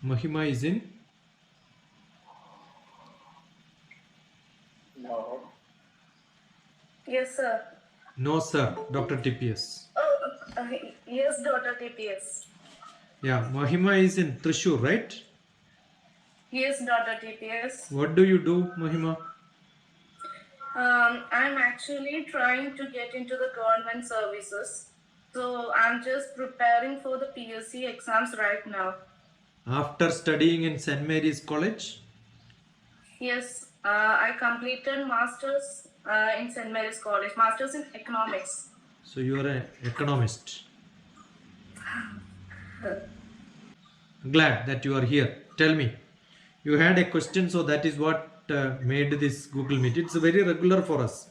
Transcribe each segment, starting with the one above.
Mahima is in? No. Yes, sir. No, sir. Dr. TPS. Oh, yes, Dr. TPS. Yeah, Mahima is in Trishur, right? Yes, Dr. TPS. What do you do, Mahima? I'm actually trying to get into the government services. So I'm just preparing for the PSC exams right now. After studying in St. Mary's College? Yes, I completed Masters in St. Mary's College, Masters in Economics. So you are an economist. Glad that you are here. Tell me. You had a question, so that is what made this Google Meet. It's very regular for us.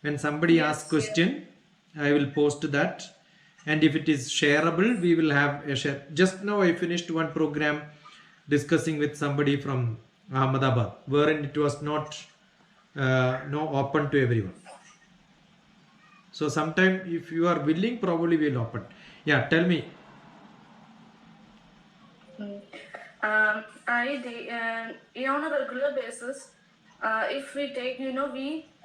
When somebody asks question, I will post that. And if it is shareable, we will have a share. Just now I finished one program discussing with somebody from Ahmedabad, wherein it was not no open to everyone. So sometime if you are willing, probably we'll open. Yeah, tell me. On a regular basis, if we take,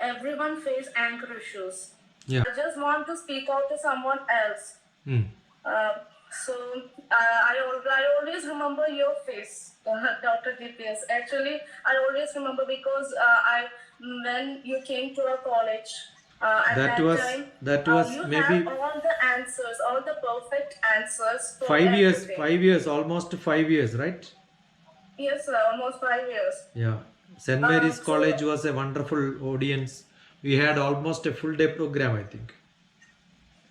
everyone face anger issues. Yeah. I just want to speak out to someone else. Hmm. I always remember your face, Dr. DPS. Actually, I always remember because when you came to our college, at that time, you maybe have all the answers, all the perfect answers. For 5 years, everything. 5 years, almost 5 years, right? Yes, sir, almost 5 years. Yeah. St. Mary's College was a wonderful audience. We had almost a full day program, I think.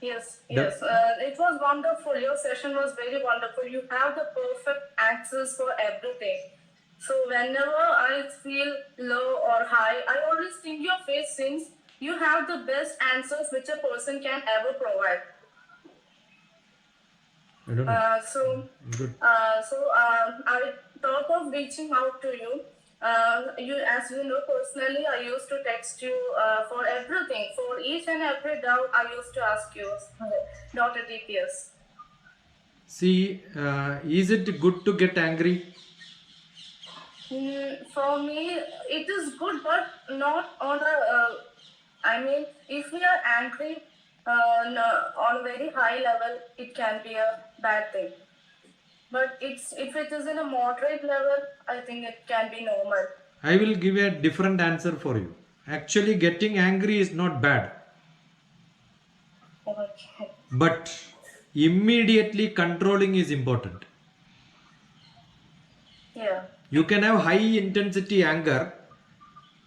Yes, it was wonderful. Your session was very wonderful. You have the perfect answers for everything. So whenever I feel low or high, I always think your face since you have the best answers which a person can ever provide. I don't know. Good. I thought of reaching out to you. As you know, personally, I used to text you for everything. For each and every doubt, I used to ask you, Dr. DPS. See, is it good to get angry? For me, it is good, but not on a. If we are angry on a very high level, it can be a bad thing. But if it is in a moderate level, I think it can be normal. I will give a different answer for you. Actually, getting angry is not bad. Okay. But immediately controlling is important. Yeah. You can have high intensity anger,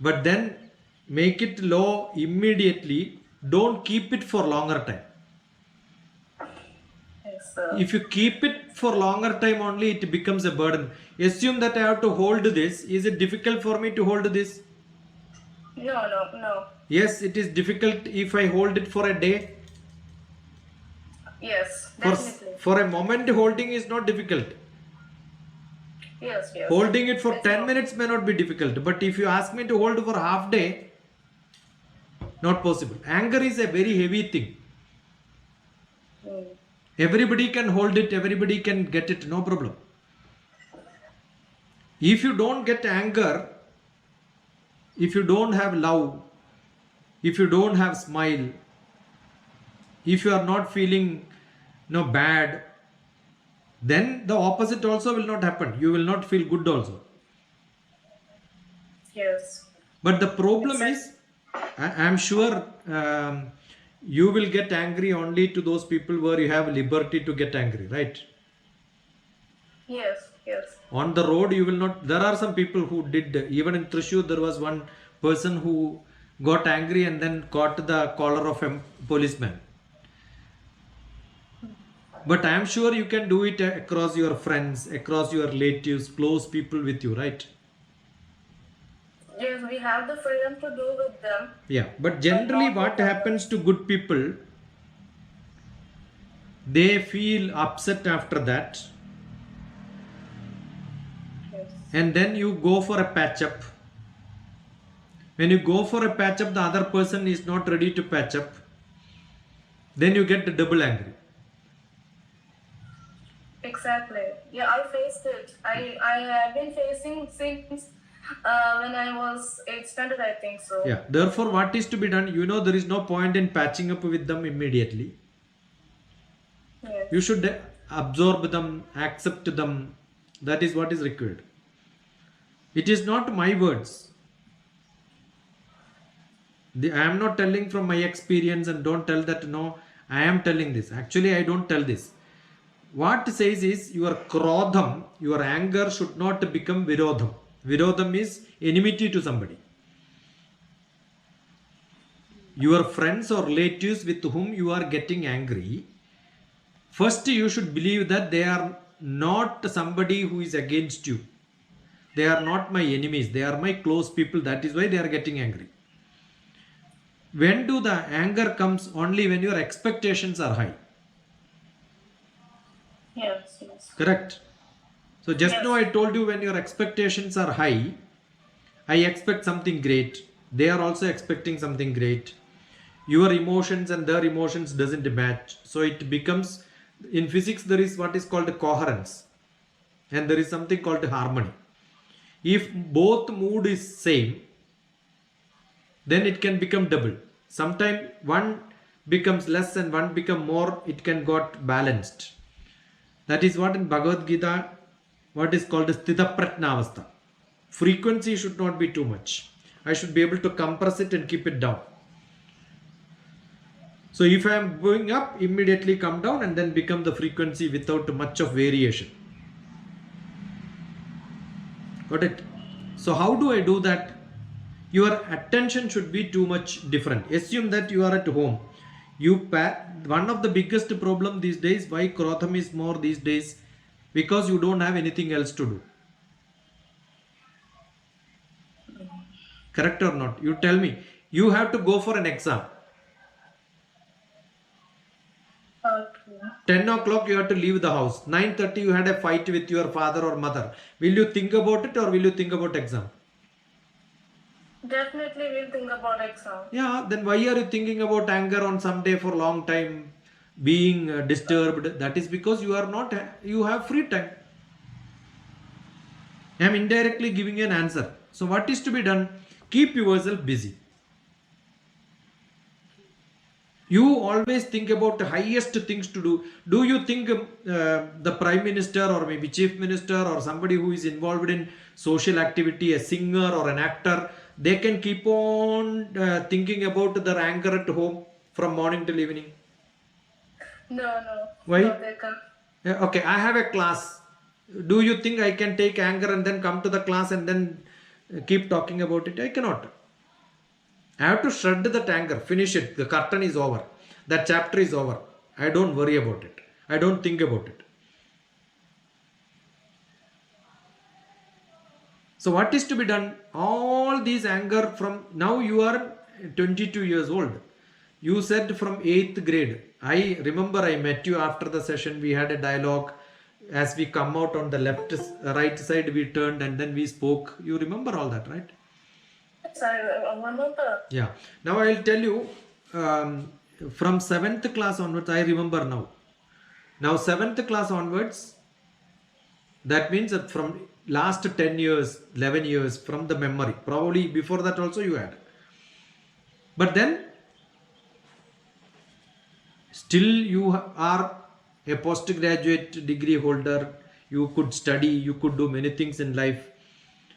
but then make it low immediately. Don't keep it for longer time. Yes, sir. If you keep it for longer time only, it becomes a burden. Assume that I have to hold this. Is it difficult for me to hold this? No. Yes, it is difficult if I hold it for a day. Yes, definitely. For a moment, holding is not difficult. Yes. Holding it for 10 minutes may not be difficult. But if you ask me to hold for half day, not possible. Anger is a very heavy thing. Everybody can hold it, everybody can get it, no problem. If you don't get anger, if you don't have love, if you don't have smile, if you are not feeling bad, then the opposite also will not happen. You will not feel good also. Yes. But the problem is, I am sure you will get angry only to those people where you have liberty to get angry, right? Yes. On the road, you will not. There are some people who did. Even in Trishur, there was one person who got angry and then caught the collar of a policeman. But I am sure you can do it across your friends, across your relatives, close people with you, right? Yes, we have the freedom to do with them. Yeah, but generally what happens to good people, they feel upset after that. Yes. And then you go for a patch up. When you go for a patch up, the other person is not ready to patch up. Then you get double angry. exactly. Yeah, I faced it. I have been facing since when I was 8th standard, I think so. Yeah. Therefore, what is to be done? You know, there is no point in patching up with them immediately. Yes. You should absorb them, accept them. That is what is required. It is not my words. I am not telling from my experience, and don't tell that no, I am telling this. Actually, I don't tell this. What says is your krodham, your anger should not become virodham. Virodham is enmity to somebody. Your friends or relatives with whom you are getting angry, first you should believe that they are not somebody who is against you. They are not my enemies. They are my close people. That is why they are getting angry. When do the anger comes? Only when your expectations are high. Yes. Yes. Correct. So just Yes. now I told you, when your expectations are high, I expect something great. They are also expecting something great. Your emotions and their emotions doesn't match. So it becomes, in physics there is what is called coherence, and there is something called harmony. If both mood is same, then it can become double. Sometimes one becomes less and one become more, it can got balanced. That is what in Bhagavad Gita, what is called Sthita Pratnavastha. Frequency should not be too much. I should be able to compress it and keep it down. So if I am going up, immediately come down and then become the frequency without much of variation. Got it? So how do I do that? Your attention should be too much different. Assume that you are at home. One of the biggest problem these days, why Krotham is more these days, because you don't have anything else to do. Correct or not? You tell me. You have to go for an exam. Okay. 10 o'clock you have to leave the house. 9:30 you had a fight with your father or mother. Will you think about it or will you think about exam? Definitely we'll think about exam. Yeah, then why are you thinking about anger on some day for a long time, being disturbed? That is because you are not, you have free time. I am indirectly giving you an answer. So what is to be done? Keep yourself busy. You always think about the highest things to do. Do you think the prime minister or maybe chief minister or somebody who is involved in social activity, a singer or an actor, they can keep on thinking about their anger at home from morning till evening? No. Why? No, they can't. Okay, I have a class. Do you think I can take anger and then come to the class and then keep talking about it? I cannot. I have to shred that anger, finish it. The curtain is over. That chapter is over. I don't worry about it. I don't think about it. So what is to be done? All these anger from, now you are 22 years old. You said from 8th grade. I remember I met you after the session. We had a dialogue. As we come out on the right side, we turned and then we spoke. You remember all that, right? Yes, I remember. Yeah. Now I will tell you, from 7th class onwards, I remember now. Now 7th class onwards, that means that from last 10 years, 11 years from the memory, probably before that also you had. But then, still you are a postgraduate degree holder, you could study, you could do many things in life.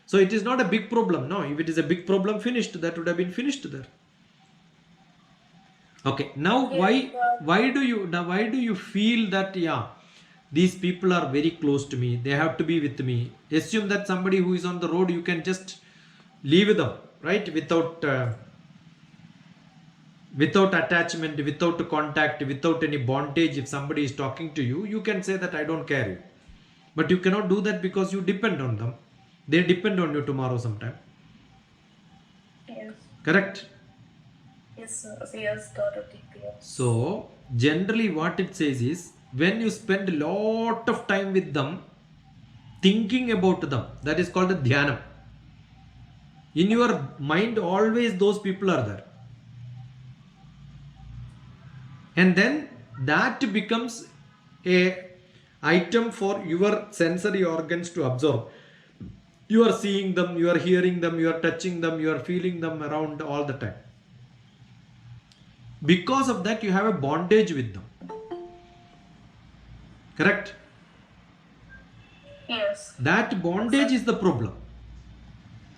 So it is not a big problem. No, if it is a big problem finished, that would have been finished there. Okay, now why do you feel that, yeah, these people are very close to me, they have to be with me? Assume that somebody who is on the road, you can just leave them, right? Without attachment, without contact, without any bondage. If somebody is talking to you, you can say that I don't care you. But you cannot do that because you depend on them. They depend on you tomorrow sometime. Yes. Correct? Yes, sir. Yes, totally clear. So, generally what it says is, when you spend a lot of time with them, thinking about them, that is called a dhyanam. In your mind, always those people are there. And then that becomes a item for your sensory organs to absorb. You are seeing them, you are hearing them, you are touching them, you are feeling them around all the time. Because of that, you have a bondage with them. Correct? Yes. That bondage is the problem.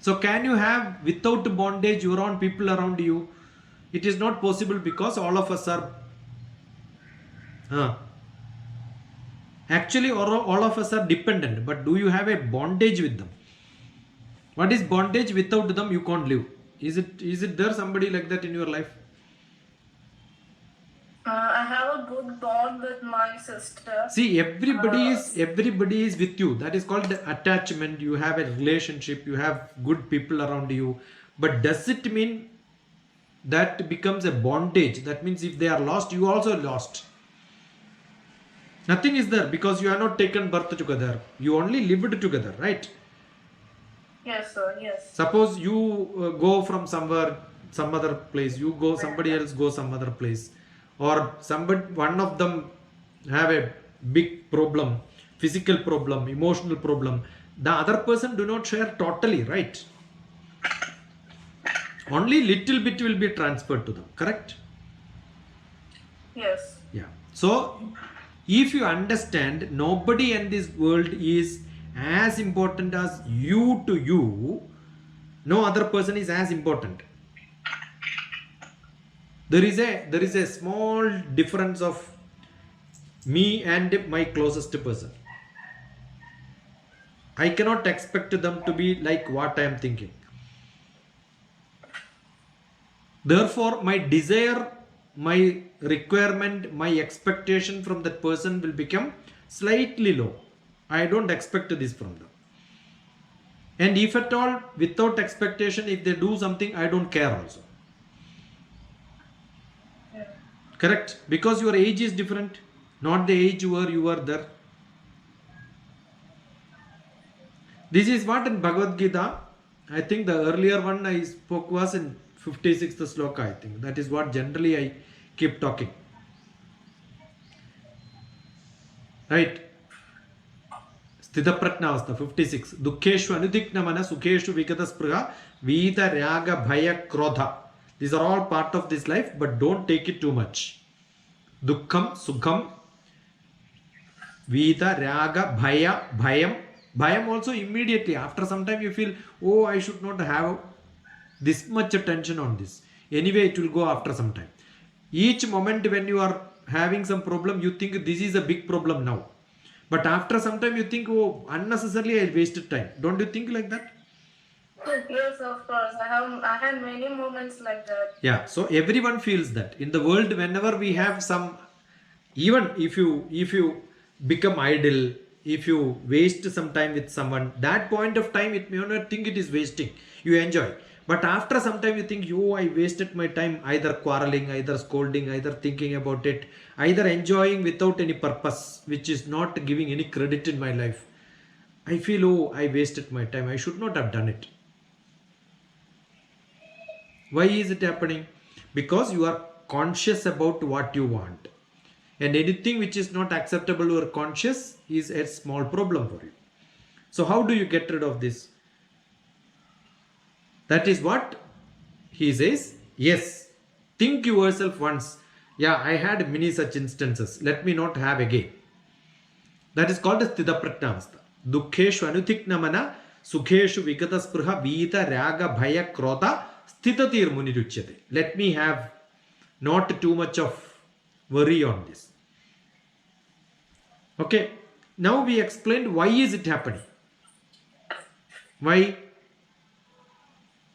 So can you have without bondage your own people around you? It is not possible because all of us are actually all of us are dependent, but do you have a bondage with them? What is bondage? Without them you can't live. Is it there somebody like that in your life? I have a good bond with my sister. See, everybody is with you. That is called the attachment. You have a relationship, you have good people around you. But does it mean that becomes a bondage? That means if they are lost, you also lost. Nothing is there because you are not taken birth together. You only lived together, right? Yes, sir. Yes. Suppose you go from somewhere, some other place. You go, somebody else go some other place. Or one of them have a big problem, physical problem, emotional problem. The other person do not share totally, right? Only little bit will be transferred to them, correct? Yes. Yeah. So, if you understand nobody in this world is as important as you to you, no other person is as important. There is a small difference of me and my closest person. I cannot expect them to be like what I am thinking. Therefore, my desire, my requirement, my expectation from that person will become slightly low. I don't expect this from them. And if at all, without expectation, if they do something, I don't care also. Correct? Because your age is different, not the age where you were there. This is what in Bhagavad Gita, I think the earlier one I spoke was in 56th sloka, I think. That is what generally I keep talking. Right? Sthita Pratnavastha, 56. Dukkeshu anudiknamana sukheshu vikataspruha vita raga bhaya krodha. These are all part of this life, but don't take it too much. Dukkham, sukham, vita, raga, bhaya, bhayam. Bhayam also immediately. After some time you feel, oh, I should not have this much attention on this. Anyway, it will go after some time. Each moment when you are having some problem, you think this is a big problem now. But after some time you think, oh, unnecessarily I wasted time. Don't you think like that? Yes, of course. I had many moments like that. Yeah, so everyone feels that. In the world, whenever we have some, even if you become idle, if you waste some time with someone, that point of time it may not think it is wasting. You enjoy. But after some time you think, oh, I wasted my time either quarreling, either scolding, either thinking about it, either enjoying without any purpose, which is not giving any credit in my life. I feel, oh, I wasted my time. I should not have done it. Why is it happening? Because you are conscious about what you want. And anything which is not acceptable or conscious is a small problem for you. So how do you get rid of this? That is what he says. Yes, think yourself once. Yeah, I had many such instances. Let me not have again. That is called as Sthita Pratnavastha. Dukkeshu anutiknamana sukheshu vikataspruha vita raga bhaya krodha sthitatir muniruchyate. Let me have not too much of worry on this. Okay, now we explained why is it happening. Why?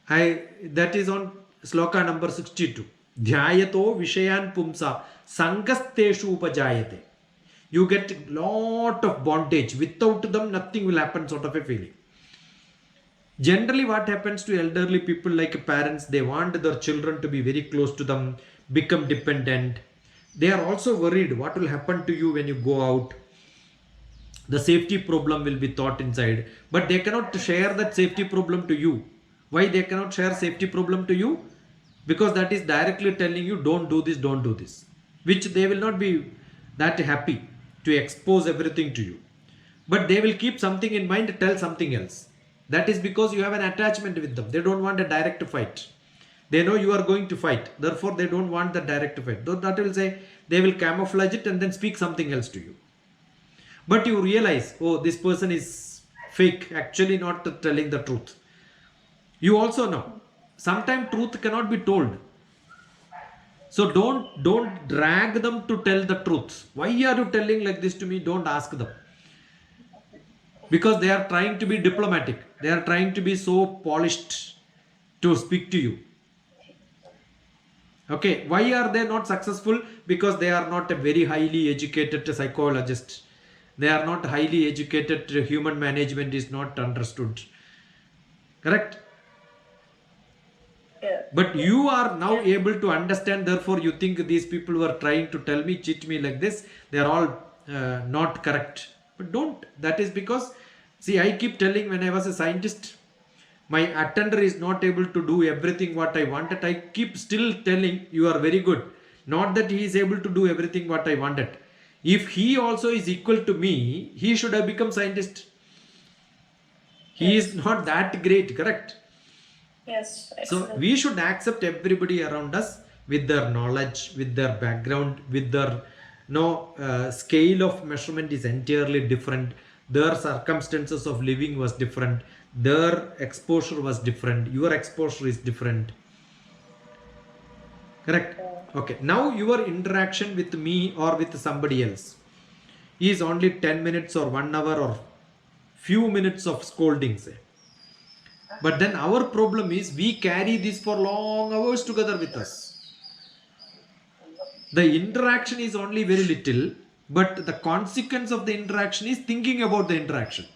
That is on sloka number 62. Dhyayato vishayan pumsa sangasteshu upajayate. You get lot of bondage. Without them, nothing will happen, sort of a feeling. Generally, what happens to elderly people like parents, they want their children to be very close to them, become dependent. They are also worried what will happen to you when you go out. The safety problem will be thought inside, but they cannot share that safety problem to you. Why they cannot share safety problem to you? Because that is directly telling you don't do this, which they will not be that happy. to expose everything to you. But they will keep something in mind, tell something else. That is because you have an attachment with them. They don't want a direct fight. They know you are going to fight. Therefore, they don't want the direct fight. Though that will say, they will camouflage it and then speak something else to you. But you realize, oh, this person is fake, actually not telling the truth. You also know, sometimes truth cannot be told. So don't drag them to tell the truth. Why are you telling like this to me? Don't ask them. Because they are trying to be diplomatic. They are trying to be so polished to speak to you. Okay, why are they not successful? Because they are not a very highly educated psychologist. They are not highly educated. Human management is not understood. Correct? Yeah. But you are now able to understand. Therefore, you think these people were trying to tell me, cheat me like this. They are all not correct. But don't. That is because, see, I keep telling when I was a scientist, my attender is not able to do everything what I wanted. I keep still telling, you are very good. Not that he is able to do everything what I wanted. If he also is equal to me, he should have become scientist. He is not that great, correct? Yes. So Excellent. we should accept everybody around us with their knowledge, with their background, with their scale of measurement is entirely different. Their circumstances of living was different. Their exposure was different. Your exposure is different. Correct? Okay. Now your interaction with me or with somebody else is only 10 minutes or 1 hour or few minutes of scolding, say. But then our problem is we carry this for long hours together with us. The interaction is only very little, but the consequence of the interaction is thinking about the interaction.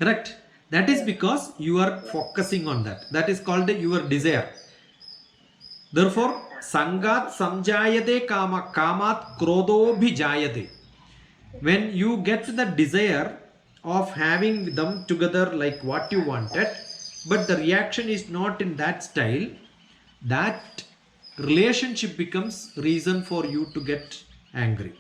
Correct? That is because you are focusing on that. That is called your desire. Therefore, sangat samjayate kama, kamat krodho bhijayate. When you get the desire of having them together like what you wanted, but the reaction is not in that style, that relationship becomes reason for you to get angry.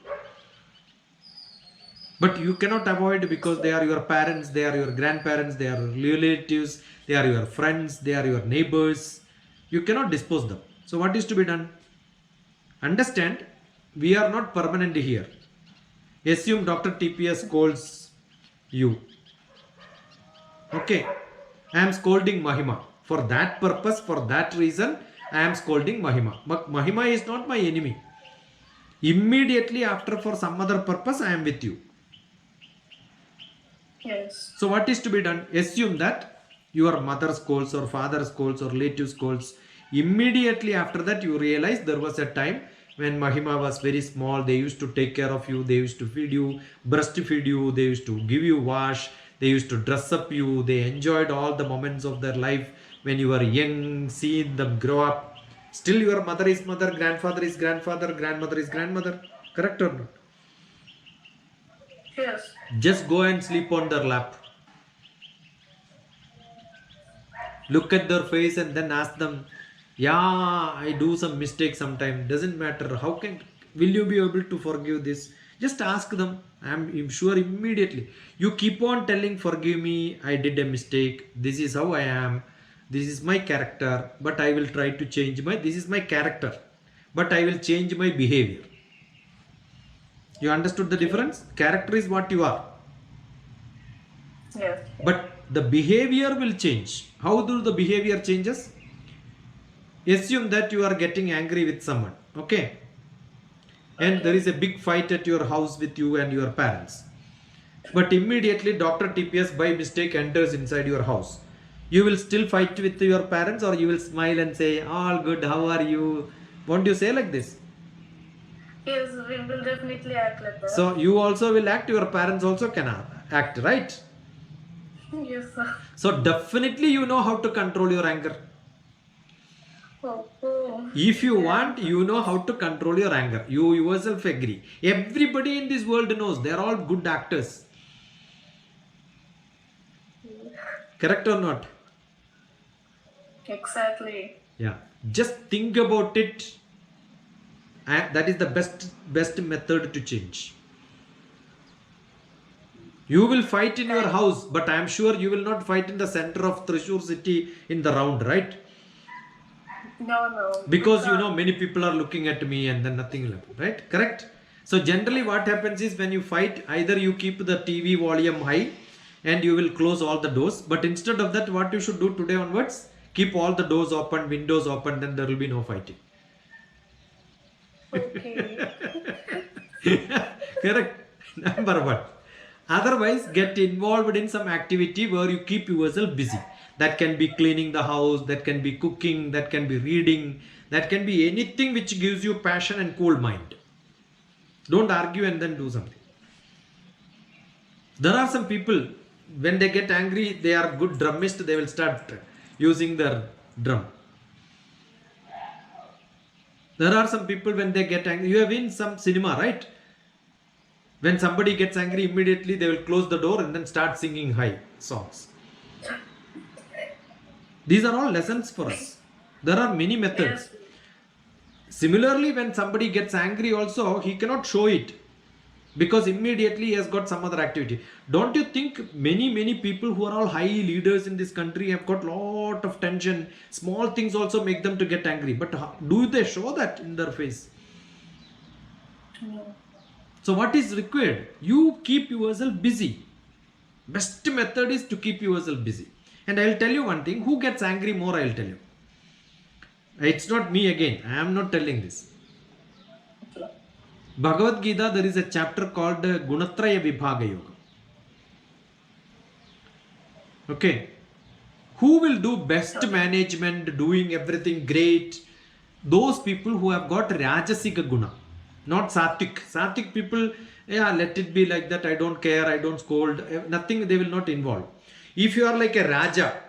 But you cannot avoid, because they are your parents, they are your grandparents, they are relatives, they are your friends, they are your neighbors. You cannot dispose them. So what is to be done? Understand, we are not permanent here. Assume Dr. TPS scolds you. Okay, I am scolding Mahima. For that purpose, for that reason, I am scolding Mahima. But Mahima is not my enemy. Immediately after, for some other purpose, I am with you. Yes. So what is to be done? Assume that your mother scolds or father scolds or relative scolds. Immediately after that, you realize there was a time when Mahima was very small. They used to take care of you. They used to feed you, breastfeed you. They used to give you wash. They used to dress up you. They enjoyed all the moments of their life when you were young, seeing them grow up. Still your mother is mother, grandfather is grandfather, grandmother is grandmother. Correct or not? Yes. Just go and sleep on their lap. Look at their face and then ask them, yeah, I do some mistakes sometimes. Doesn't matter. Will you be able to forgive this? Just ask them. I'm sure immediately. You keep on telling, forgive me, I did a mistake. This is how I am. This is my character. But I will try to change this is my character. But I will change my behavior. You understood the difference? Character is what you are. Yes. But the behavior will change. How do the behavior changes? Assume that you are getting angry with someone. Okay. And there is a big fight at your house with you and your parents. But immediately Dr. TPS by mistake enters inside your house. You will still fight with your parents, or you will smile and say, all good, how are you? Won't you say like this? Yes, we will definitely act like that. So you also will act, your parents also can act, right? Yes, sir. So definitely you know how to control your anger. Oh. If you want, you know how to control your anger. You yourself agree. Everybody in this world knows. They are all good actors. Correct or not? Exactly. Yeah. Just think about it. That is the best method to change. You will fight in your house, but I am sure you will not fight in the center of Thrissur city in the round, right? No. Because many people are looking at me and then nothing will happen, right? Correct? So generally what happens is when you fight, either you keep the TV volume high and you will close all the doors. But instead of that, what you should do today onwards, keep all the doors open, windows open, then there will be no fighting. Okay. Correct? Number one. Otherwise, get involved in some activity where you keep yourself busy. That can be cleaning the house, that can be cooking, that can be reading, that can be anything which gives you passion and cool mind. Don't argue and then do something. There are some people, when they get angry, they are good drummist, they will start using their drum. There are some people when they get angry, you have in some cinema, right? When somebody gets angry, immediately they will close the door and then start singing high songs. These are all lessons for us. There are many methods. Yes. Similarly, when somebody gets angry also, he cannot show it because immediately he has got some other activity. Don't you think many people who are all high leaders in this country have got lot of tension? Small things also make them to get angry. But do they show that in their face? No. So what is required? You keep yourself busy. Best method is to keep yourself busy. And I will tell you one thing. Who gets angry more, I will tell you. It's not me again. I am not telling this. Bhagavad Gita, there is a chapter called Gunatraya Vibhaga Yoga. Okay. Who will do best management, doing everything great? Those people who have got Rajasika Guna, not Sattvic. Sattvic people, yeah, let it be like that. I don't care. I don't scold. Nothing, they will not involve. If you are like a Raja,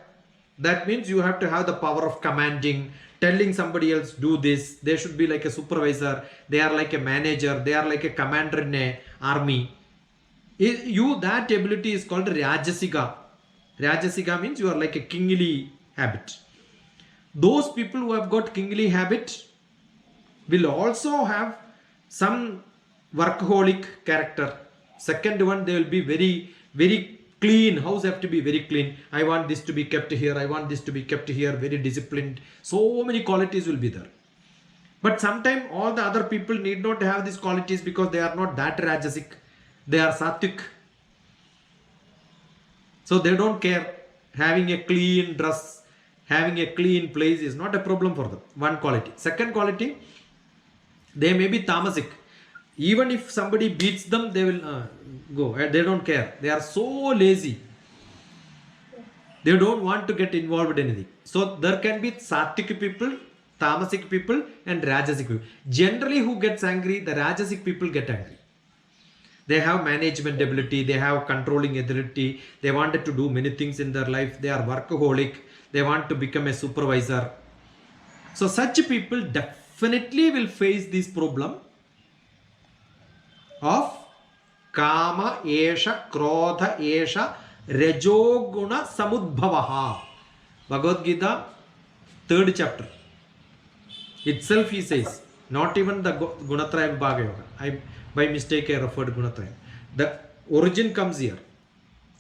that means you have to have the power of commanding, telling somebody else do this. They should be like a supervisor. They are like a manager. They are like a commander in a army. That ability is called Rajasika. Rajasika means you are like a kingly habit. Those people who have got kingly habit will also have some workaholic character. Second one, they will be very clean. House have to be very clean. I want this to be kept here. I want this to be kept here. Very disciplined. So many qualities will be there. But sometimes all the other people need not have these qualities because they are not that Rajasic. They are Sattvic. So they don't care. Having a clean dress, having a clean place is not a problem for them. One quality. Second quality, they may be Tamasic. Even if somebody beats them, they will go. They don't care. They are so lazy. They don't want to get involved in anything. So there can be Sattvic people, Tamasic people and Rajasic people. Generally who gets angry? The Rajasic people get angry. They have management ability. They have controlling ability. They wanted to do many things in their life. They are workaholic. They want to become a supervisor. So such people definitely will face this problem of Kama Esha Krodha Esha Rajoguna Samudbhavaha. Bhagavad Gita, 3rd chapter. Itself he says, not even the Gunatraya Vibhaga Yoga. I by mistake I referred Gunatraya. The origin comes here.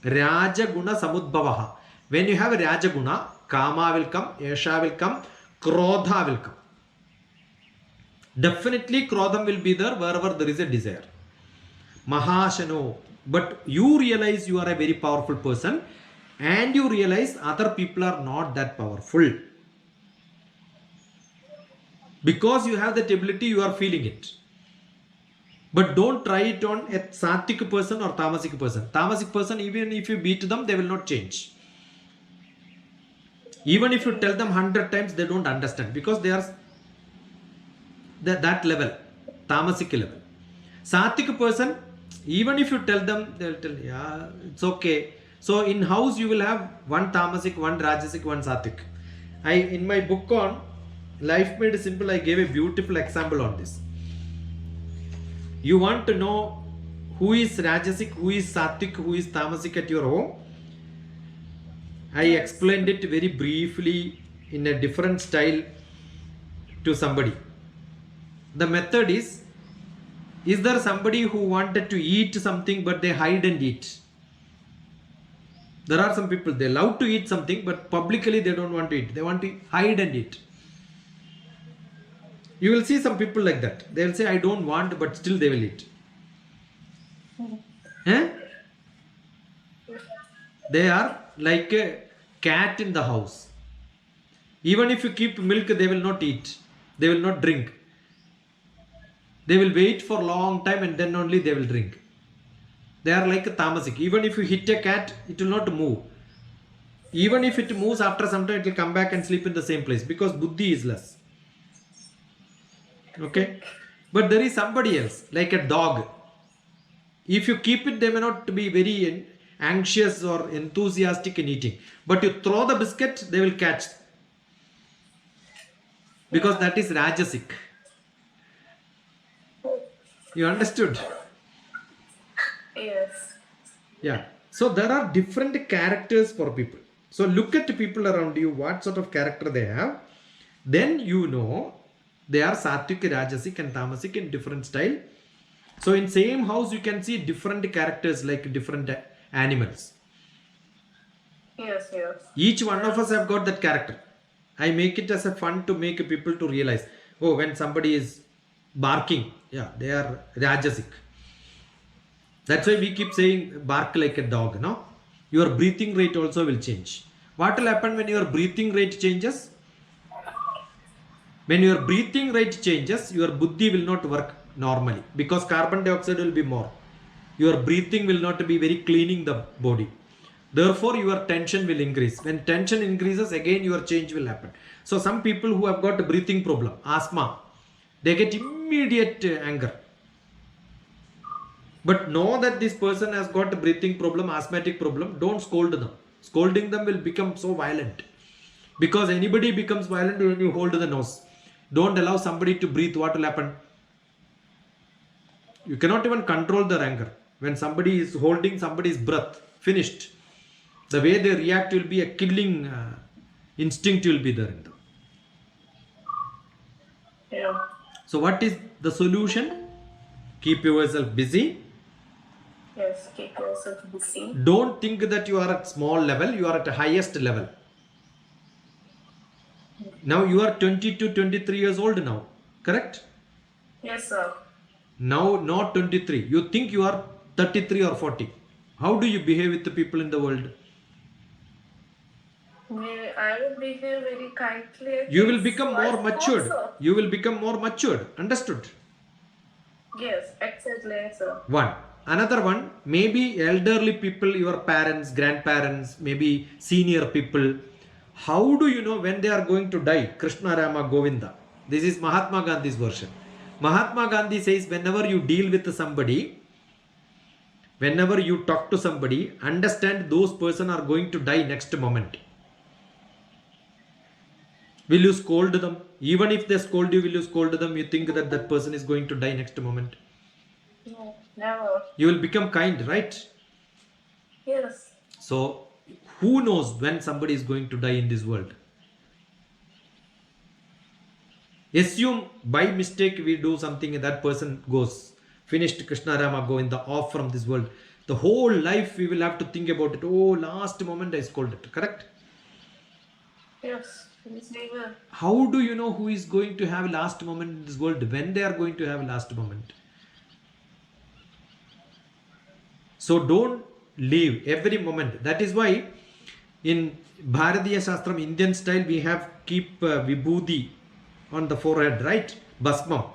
Raja Guna Samudbhavaha. When you have Raja Guna, Kama will come, Esha will come, Krodha will come. Definitely Krodham will be there wherever there is a desire. Mahashano. But you realize you are a very powerful person and you realize other people are not that powerful. Because you have that ability, you are feeling it. But don't try it on a Sattvic person or Tamasic person. Tamasic person, even if you beat them, they will not change. Even if you tell them 100 times, they don't understand because they are that level, Tamasic level. Sattvic person, even if you tell them, they will tell, yeah, it's okay. So in house, you will have one Tamasic, one Rajasic, one Sattvic. In my book on Life Made Simple, I gave a beautiful example on this. You want to know who is Rajasic, who is Sattvic, who is Tamasic at your home? I explained it very briefly in a different style to somebody. The method is there somebody who wanted to eat something but they hide and eat? There are some people, they love to eat something but publicly they don't want to eat. They want to hide and eat. You will see some people like that. They will say, I don't want, but still they will eat. Eh? They are like a cat in the house. Even if you keep milk, they will not eat. They will not drink. They will wait for a long time and then only they will drink. They are like a tamasik. Even if you hit a cat, it will not move. Even if it moves, after some time it will come back and sleep in the same place because buddhi is less. Okay? But there is somebody else, like a dog. If you keep it, they may not be very anxious or enthusiastic in eating. But you throw the biscuit, they will catch. Because that is Rajasic. You understood? Yes. Yeah. So there are different characters for people. So look at the people around you, what sort of character they have. Then you know they are Sattvic, Rajasic and Tamasic in different style. So in same house you can see different characters like different animals. Yes, yes. Each one of us have got that character. I make it as a fun to make people to realize, oh, when somebody is barking, yeah, they are Rajasic. That's why we keep saying bark like a dog, no? Your breathing rate also will change. What will happen when your breathing rate changes? When your breathing rate changes, your buddhi will not work normally because carbon dioxide will be more. Your breathing will not be very cleaning the body. Therefore, your tension will increase. When tension increases, again your change will happen. So some people who have got a breathing problem, asthma, they get immediate anger. But know that this person has got a breathing problem, asthmatic problem, don't scold them. Scolding them will become so violent. Because anybody becomes violent when you hold the nose. Don't allow somebody to breathe, what will happen? You cannot even control their anger. When somebody is holding somebody's breath, finished. The way they react will be a killing instinct will be there in them. Yeah. So what is the solution? Keep yourself busy. Yes, keep yourself busy. Don't think that you are at small level, you are at the highest level. Now you are 22, 23 years old now, correct? Yes, sir. Now not 23. You think you are 33 or 40. How do you behave with the people in the world? I will behave very kindly. You will become more matured. Also. You will become more matured. Understood? Yes, exactly, sir. One. Another one, maybe elderly people, your parents, grandparents, maybe senior people. How do you know when they are going to die? Krishna Rama Govinda. This is Mahatma Gandhi's version. Mahatma Gandhi says, whenever you deal with somebody, whenever you talk to somebody, understand those person are going to die next moment. Will you scold them? Even if they scold you, will you scold them? You think that that person is going to die next moment. No, never. You will become kind, right? Yes. So, who knows when somebody is going to die in this world? Assume by mistake we do something and that person goes. Finished, Krishna Rama Govinda, off from this world. The whole life we will have to think about it. Oh, last moment I scolded. Correct? Yes. Yes, we will. How do you know who is going to have last moment in this world? When they are going to have last moment? So don't leave every moment. That is why in Bharatiya Shastram, Indian style, we have keep vibhuti on the forehead, right? Bhasmam.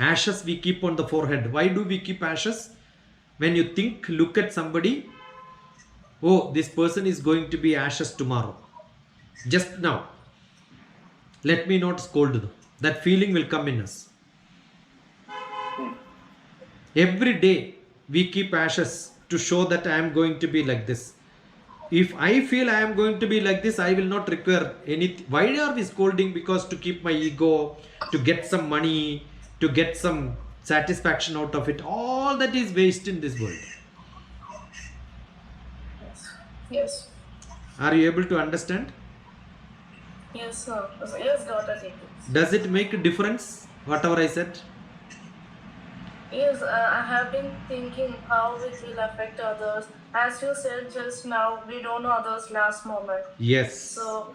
Ashes we keep on the forehead. Why do we keep ashes? When you think, look at somebody, oh, this person is going to be ashes tomorrow. Just now. Let me not scold them. That feeling will come in us. Every day we keep ashes to show that I am going to be like this. If I feel I am going to be like this, I will not require anything. Why are we scolding? Because to keep my ego, to get some money, to get some satisfaction out of it. All that is waste in this world. Yes. Are you able to understand? Yes, sir. Yes, daughter, take it. Does it make a difference, whatever I said? Yes, I have been thinking how it will affect others. As you said just now, we don't know others' last moment. Yes. So,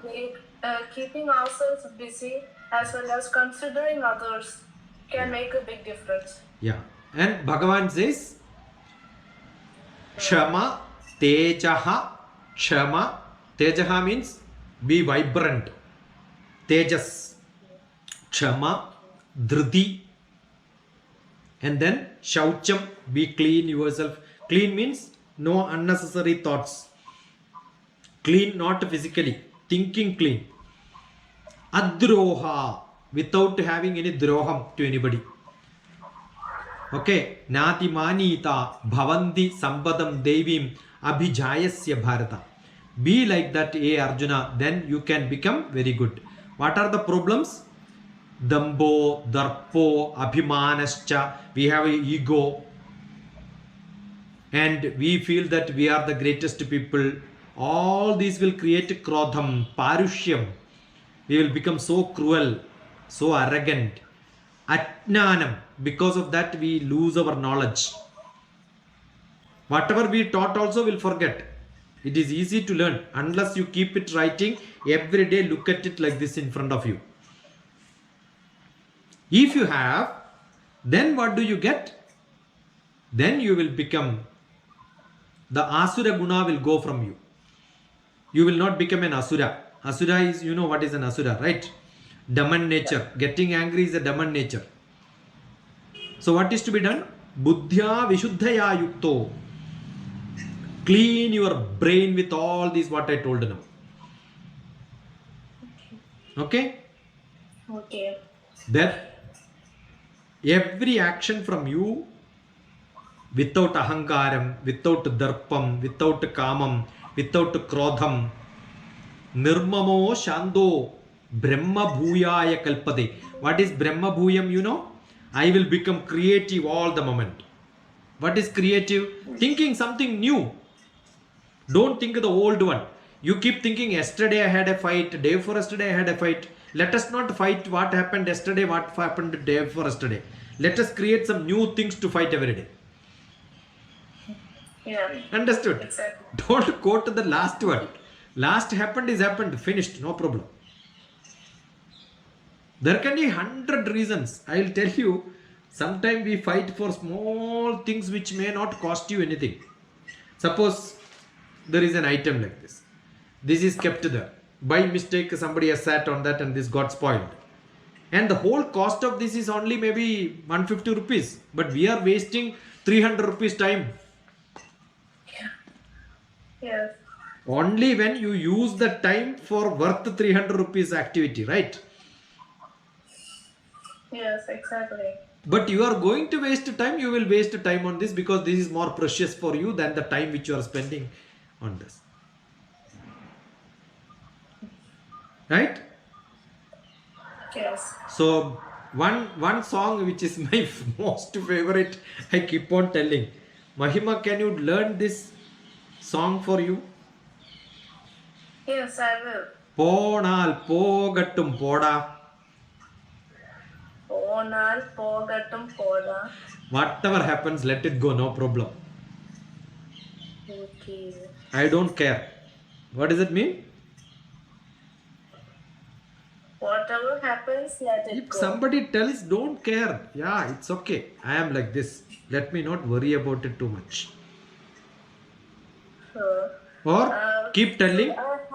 keeping ourselves busy as well as considering others can make a big difference. Yeah. And Bhagavan says, Kshama Tejaha. Kshama. Tejaha means be vibrant. Tejas. Kshama. Dhriti. And then Shaucham. Be clean yourself. Clean means no unnecessary thoughts. Clean not physically. Thinking clean. Adroha. Without having any droham to anybody. Okay, Nati Manita Bhavanti Sampadam Devim Abhijayasya Bharata. Be like that, Arjuna, then you can become very good. What are the problems? Dambo, Darpo, Abhimanascha, we have an ego, and we feel that we are the greatest people. All these will create Krodham, Parushyam. We will become so cruel, so arrogant. Atnanam, because of that we lose our knowledge. Whatever we taught also will forget. It is easy to learn unless you keep it writing every day. Look at it like this in front of you. If you have, then what do you get? Then you will become, the Asura Guna will go from you. You will not become an Asura. Asura is, you know what is an Asura, right? Daman nature. Getting angry is a Daman nature. So what is to be done? Buddhya Vishuddhaya Yukto. Clean your brain with all these what I told now. Okay? Okay. That every action from you, without ahankaram, without darpam, without kamam, without krodham, nirmamo shando, Brahma Bhuyaya Kalpade. What is Brahma Bhuyam? You know, I will become creative all the moment. What is creative? Thinking something new. Don't think of the old one. You keep thinking, yesterday I had a fight, day before yesterday I had a fight. Let us not fight what happened yesterday, what happened the day before yesterday. Let us create some new things to fight every day. Yeah. Understood? Exactly. Don't go to the last one. Last happened is happened, finished, no problem. There can be 100 reasons. I will tell you, sometimes we fight for small things which may not cost you anything. Suppose there is an item like this. This is kept there. By mistake, somebody has sat on that and this got spoiled. And the whole cost of this is only maybe 150 rupees. But we are wasting 300 rupees time. Yes. Only when you use the time for worth 300 rupees activity, right? Yes, exactly. But you are going to waste time, you will waste time on this because this is more precious for you than the time which you are spending on this. Right? Yes. So one song which is my most favorite, I keep on telling. Mahima, can you learn this song for you? Yes, I will. Ponal Pogattum Poda. Ponal Pogattum Poda. Whatever happens, let it go, no problem. Okay. I don't care. What does it mean? Whatever happens, let it If go. somebody tells don't care, yeah, it's okay. I am like this. Let me not worry about it too much. Sure. Or keep telling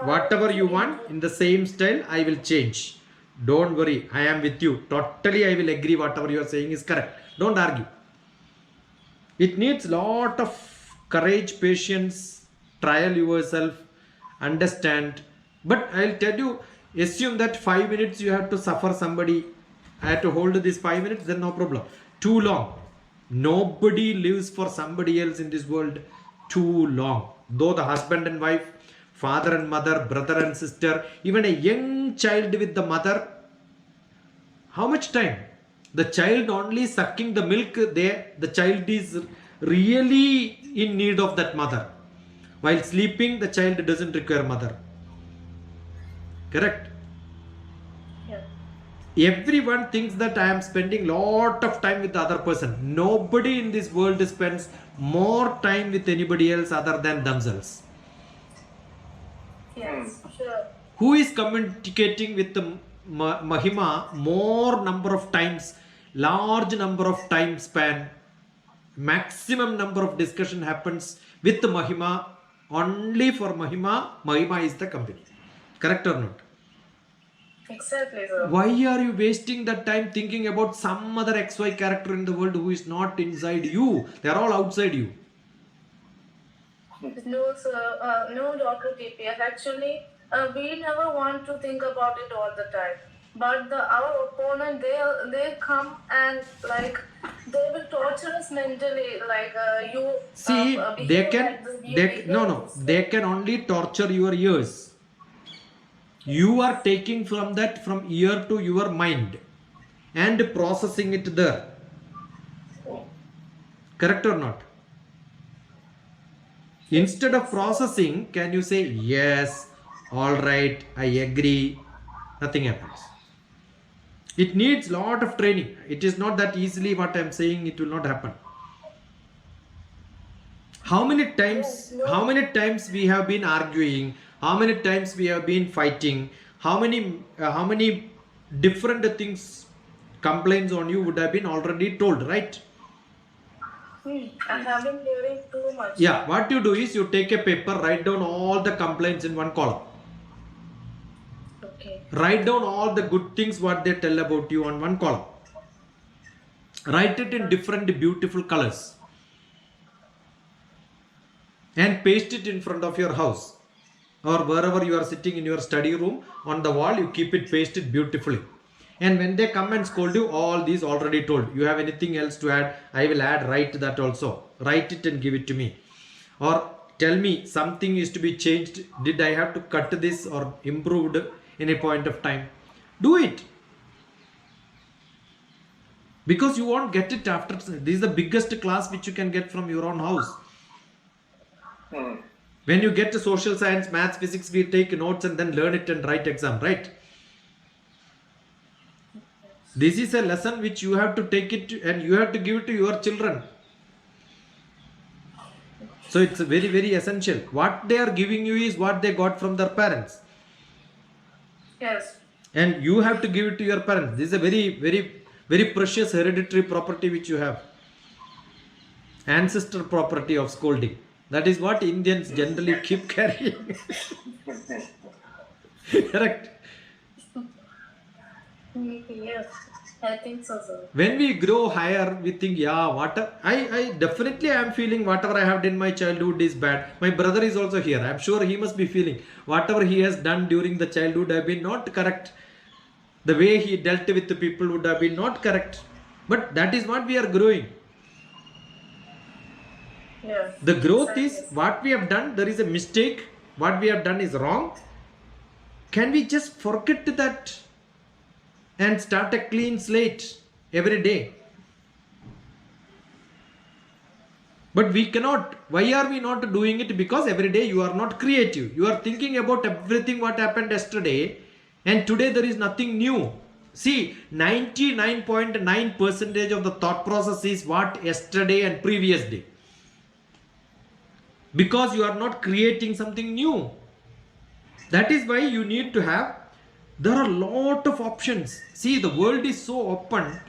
whatever you want in the same style, I will change. Don't worry, I am with you. Totally, I will agree whatever you are saying is correct. Don't argue. It needs lot of courage, patience, trial yourself, understand. But I'll tell you, assume that 5 minutes you have to suffer somebody. I have to hold this 5 minutes, then no problem. Too long. Nobody lives for somebody else in this world too long. Though the husband and wife, father and mother, brother and sister, even a young child with the mother, how much time? The child only sucking the milk, the child is really in need of that mother. While sleeping, the child doesn't require mother. Correct? Everyone thinks that I am spending lot of time with the other person. Nobody in this world spends more time with anybody else other than themselves. Yes, sure. Who is communicating with the Mahima more number of times, large number of time span, maximum number of discussion happens with the Mahima, only for Mahima is the company. Correct or not? Exactly, sir. Why are you wasting that time thinking about some other XY character in the world who is not inside you? They are all outside you. No, sir. No, Dr. TPS. Actually, we never want to think about it all the time. But our opponent, they come and like they will torture us mentally. Like you See, they behave can, like this, you they behave no, this. they can only torture your ears. You are taking from that from ear to your mind and processing it there. Correct or not? Instead of processing, can you say yes, all right, I agree? Nothing happens. It needs lot of training. It is not that easily what I am saying, it will not happen. How many times we have been arguing, how many times we have been fighting, how many different things, complaints on you would have been already told, right? I have been hearing too much. Yeah, what you do is you take a paper, write down all the complaints in one column. Okay. Write down all the good things what they tell about you on one column. Write it in different beautiful colors and paste it in front of your house or wherever you are sitting in your study room. On the wall you keep it pasted beautifully, and when they come and scold you, all these already told. You have anything else to add? I will add, write that also. Write it and give it to me. Or tell me something is to be changed. Did I have to cut this or improved in a point of time? Do it, because you won't get it after. This is the biggest class which you can get from your own house. When you get to social science, maths, physics, we take notes and then learn it and write exam, right? This is a lesson which you have to take it and you have to give it to your children. So it's very, very essential. What they are giving you is what they got from their parents. Yes. And you have to give it to your parents. This is a very, very, very precious hereditary property which you have. Ancestor property of scolding. That is what Indians generally keep carrying. Correct. Yes, I think so, sir. When we grow higher, we think, yeah, I definitely am feeling whatever I have done in my childhood is bad. My brother is also here. I'm sure he must be feeling whatever he has done during the childhood have been not correct. The way he dealt with the people would have been not correct. But that is what we are growing. Yes. The growth is what we have done. There is a mistake. What we have done is wrong. Can we just forget that and start a clean slate every day? But we cannot. Why are we not doing it? Because every day you are not creative. You are thinking about everything what happened yesterday, and today there is nothing new. See, 99.9% of the thought process is what yesterday and previous day. Because you are not creating something new. That is why you need to have, there are a lot of options. See, the world is so open.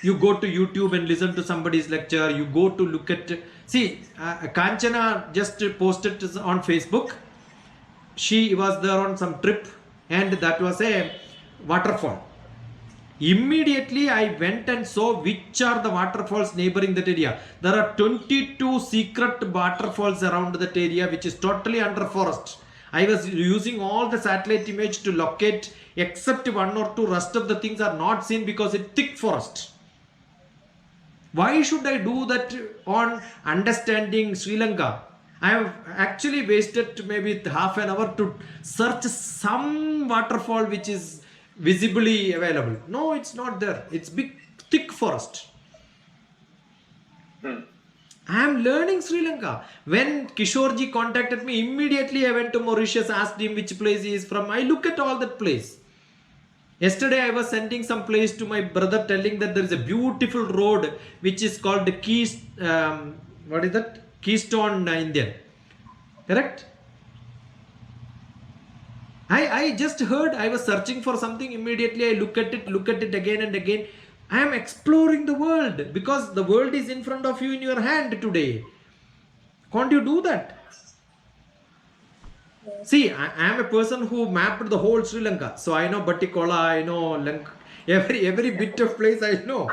You go to YouTube and listen to somebody's lecture. You go to look at, see, Kanchana just posted on Facebook. She was there on some trip and that was a waterfall. Immediately I went and saw which are the waterfalls neighboring that area. There are 22 secret waterfalls around that area which is totally under forest. I was using all the satellite image to locate, except one or two rest of the things are not seen because it's thick forest. Why should I do that on understanding Sri Lanka? I have actually wasted maybe half an hour to search some waterfall which is visibly available. No, it's not there. It's big, thick forest. I am learning Sri Lanka. When Kishorji contacted me, immediately I went to Mauritius, asked him which place he is from. I look at all that place. Yesterday I was sending some place to my brother, telling that there is a beautiful road which is called the what is that? Keystone Indian. Correct? I just heard, I was searching for something, immediately I look at it again and again. I am exploring the world because the world is in front of you in your hand today. Can't you do that? See, I am a person who mapped the whole Sri Lanka. So I know Batikola, I know Lanka, every bit of place I know.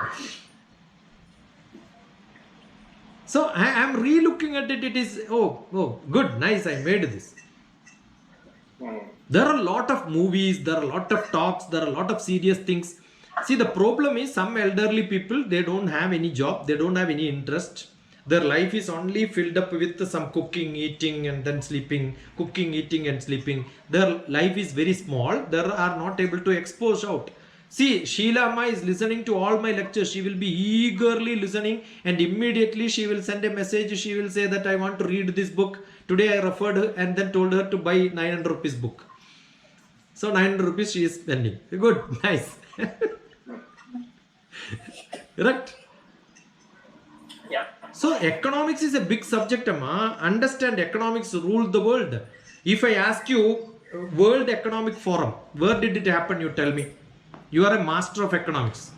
So I am re-looking at it. It is, oh, good, nice, I made this. There are a lot of movies, there are a lot of talks, there are a lot of serious things. See, the problem is some elderly people, they don't have any job, they don't have any interest. Their life is only filled up with some cooking, eating, and then sleeping, cooking, eating, and sleeping. Their life is very small. They are not able to expose out. See, Sheila Amma is listening to all my lectures. She will be eagerly listening, and immediately she will send a message. She will say that I want to read this book. Today I referred her and then told her to buy 900 rupees book. So 900 rupees she is spending. Good, nice. Correct? Yeah. So economics is a big subject, Amma. Understand, economics rule the world. If I ask you, World Economic Forum, where did it happen? You tell me. You are a master of economics.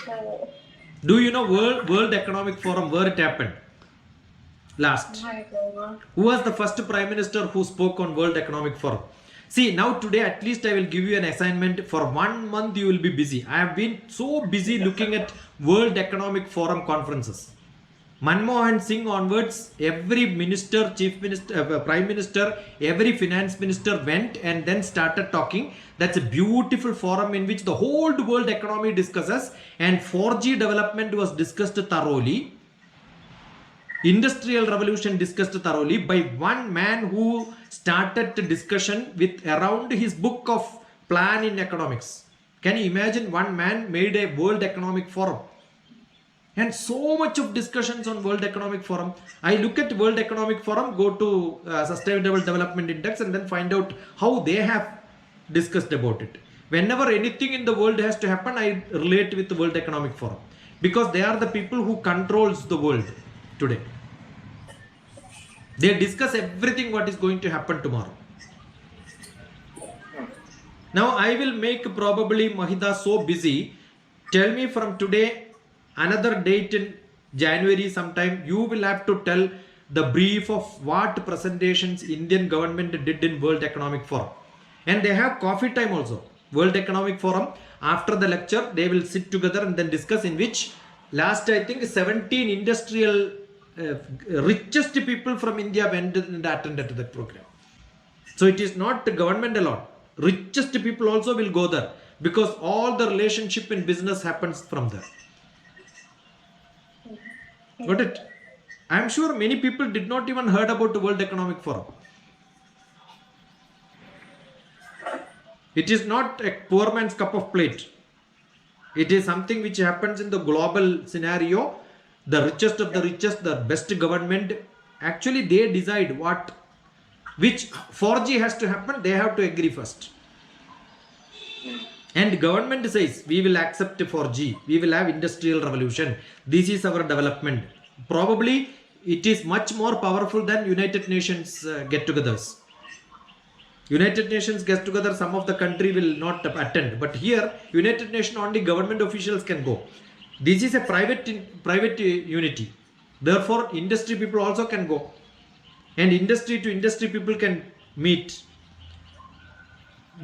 So, Do you know World Economic Forum, where it happened? Last. I don't know. Who was the first prime minister who spoke on World Economic Forum? See, now today at least I will give you an assignment. For 1 month you will be busy. I have been so busy looking at World Economic Forum conferences. Manmohan Singh onwards, every minister, chief minister, prime minister, every finance minister went and then started talking. That's a beautiful forum in which the whole world economy discusses, and 4G development was discussed thoroughly. Industrial revolution discussed thoroughly by one man who started the discussion with around his book of plan in economics. Can you imagine, one man made a World Economic Forum? And so much of discussions on World Economic Forum. I look at World Economic Forum, go to Sustainable Development Index, and then find out how they have discussed about it. Whenever anything in the world has to happen, I relate with the World Economic Forum, because they are the people who controls the world today. They discuss everything what is going to happen tomorrow. Now I will make probably Mahida so busy. Tell me from today, another date in January sometime, you will have to tell the brief of what presentations Indian government did in World Economic Forum. And they have coffee time also. World Economic Forum, after the lecture, they will sit together and then discuss, in which last I think 17 industrial richest people from India went and attended to that program. So it is not the government alone. Richest people also will go there, because all the relationship in business happens from there. Got it? I am sure many people did not even heard about the World Economic Forum. It is not a poor man's cup of plate. It is something which happens in the global scenario. The richest of the richest, the best government, actually they decide which 4G has to happen. They have to agree first. And government says, we will accept 4G, we will have industrial revolution, this is our development. Probably it is much more powerful than United Nations get-togethers. United Nations get-together, some of the country will not attend, but here United Nations only government officials can go. This is a private unity. Therefore industry people also can go, and industry to industry people can meet.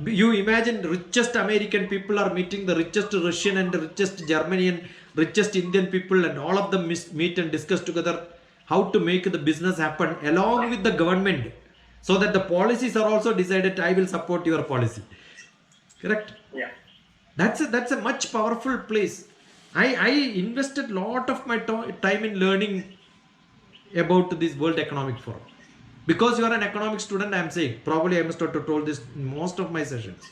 You imagine, richest American people are meeting the richest Russian and the richest Germanian, richest Indian people, and all of them meet and discuss together how to make the business happen along with the government, so that the policies are also decided. I will support your policy. Correct? Yeah. That's a much powerful place. I invested lot of my time in learning about this World Economic Forum. Because you are an economics student, I am saying, probably I must have told this in most of my sessions.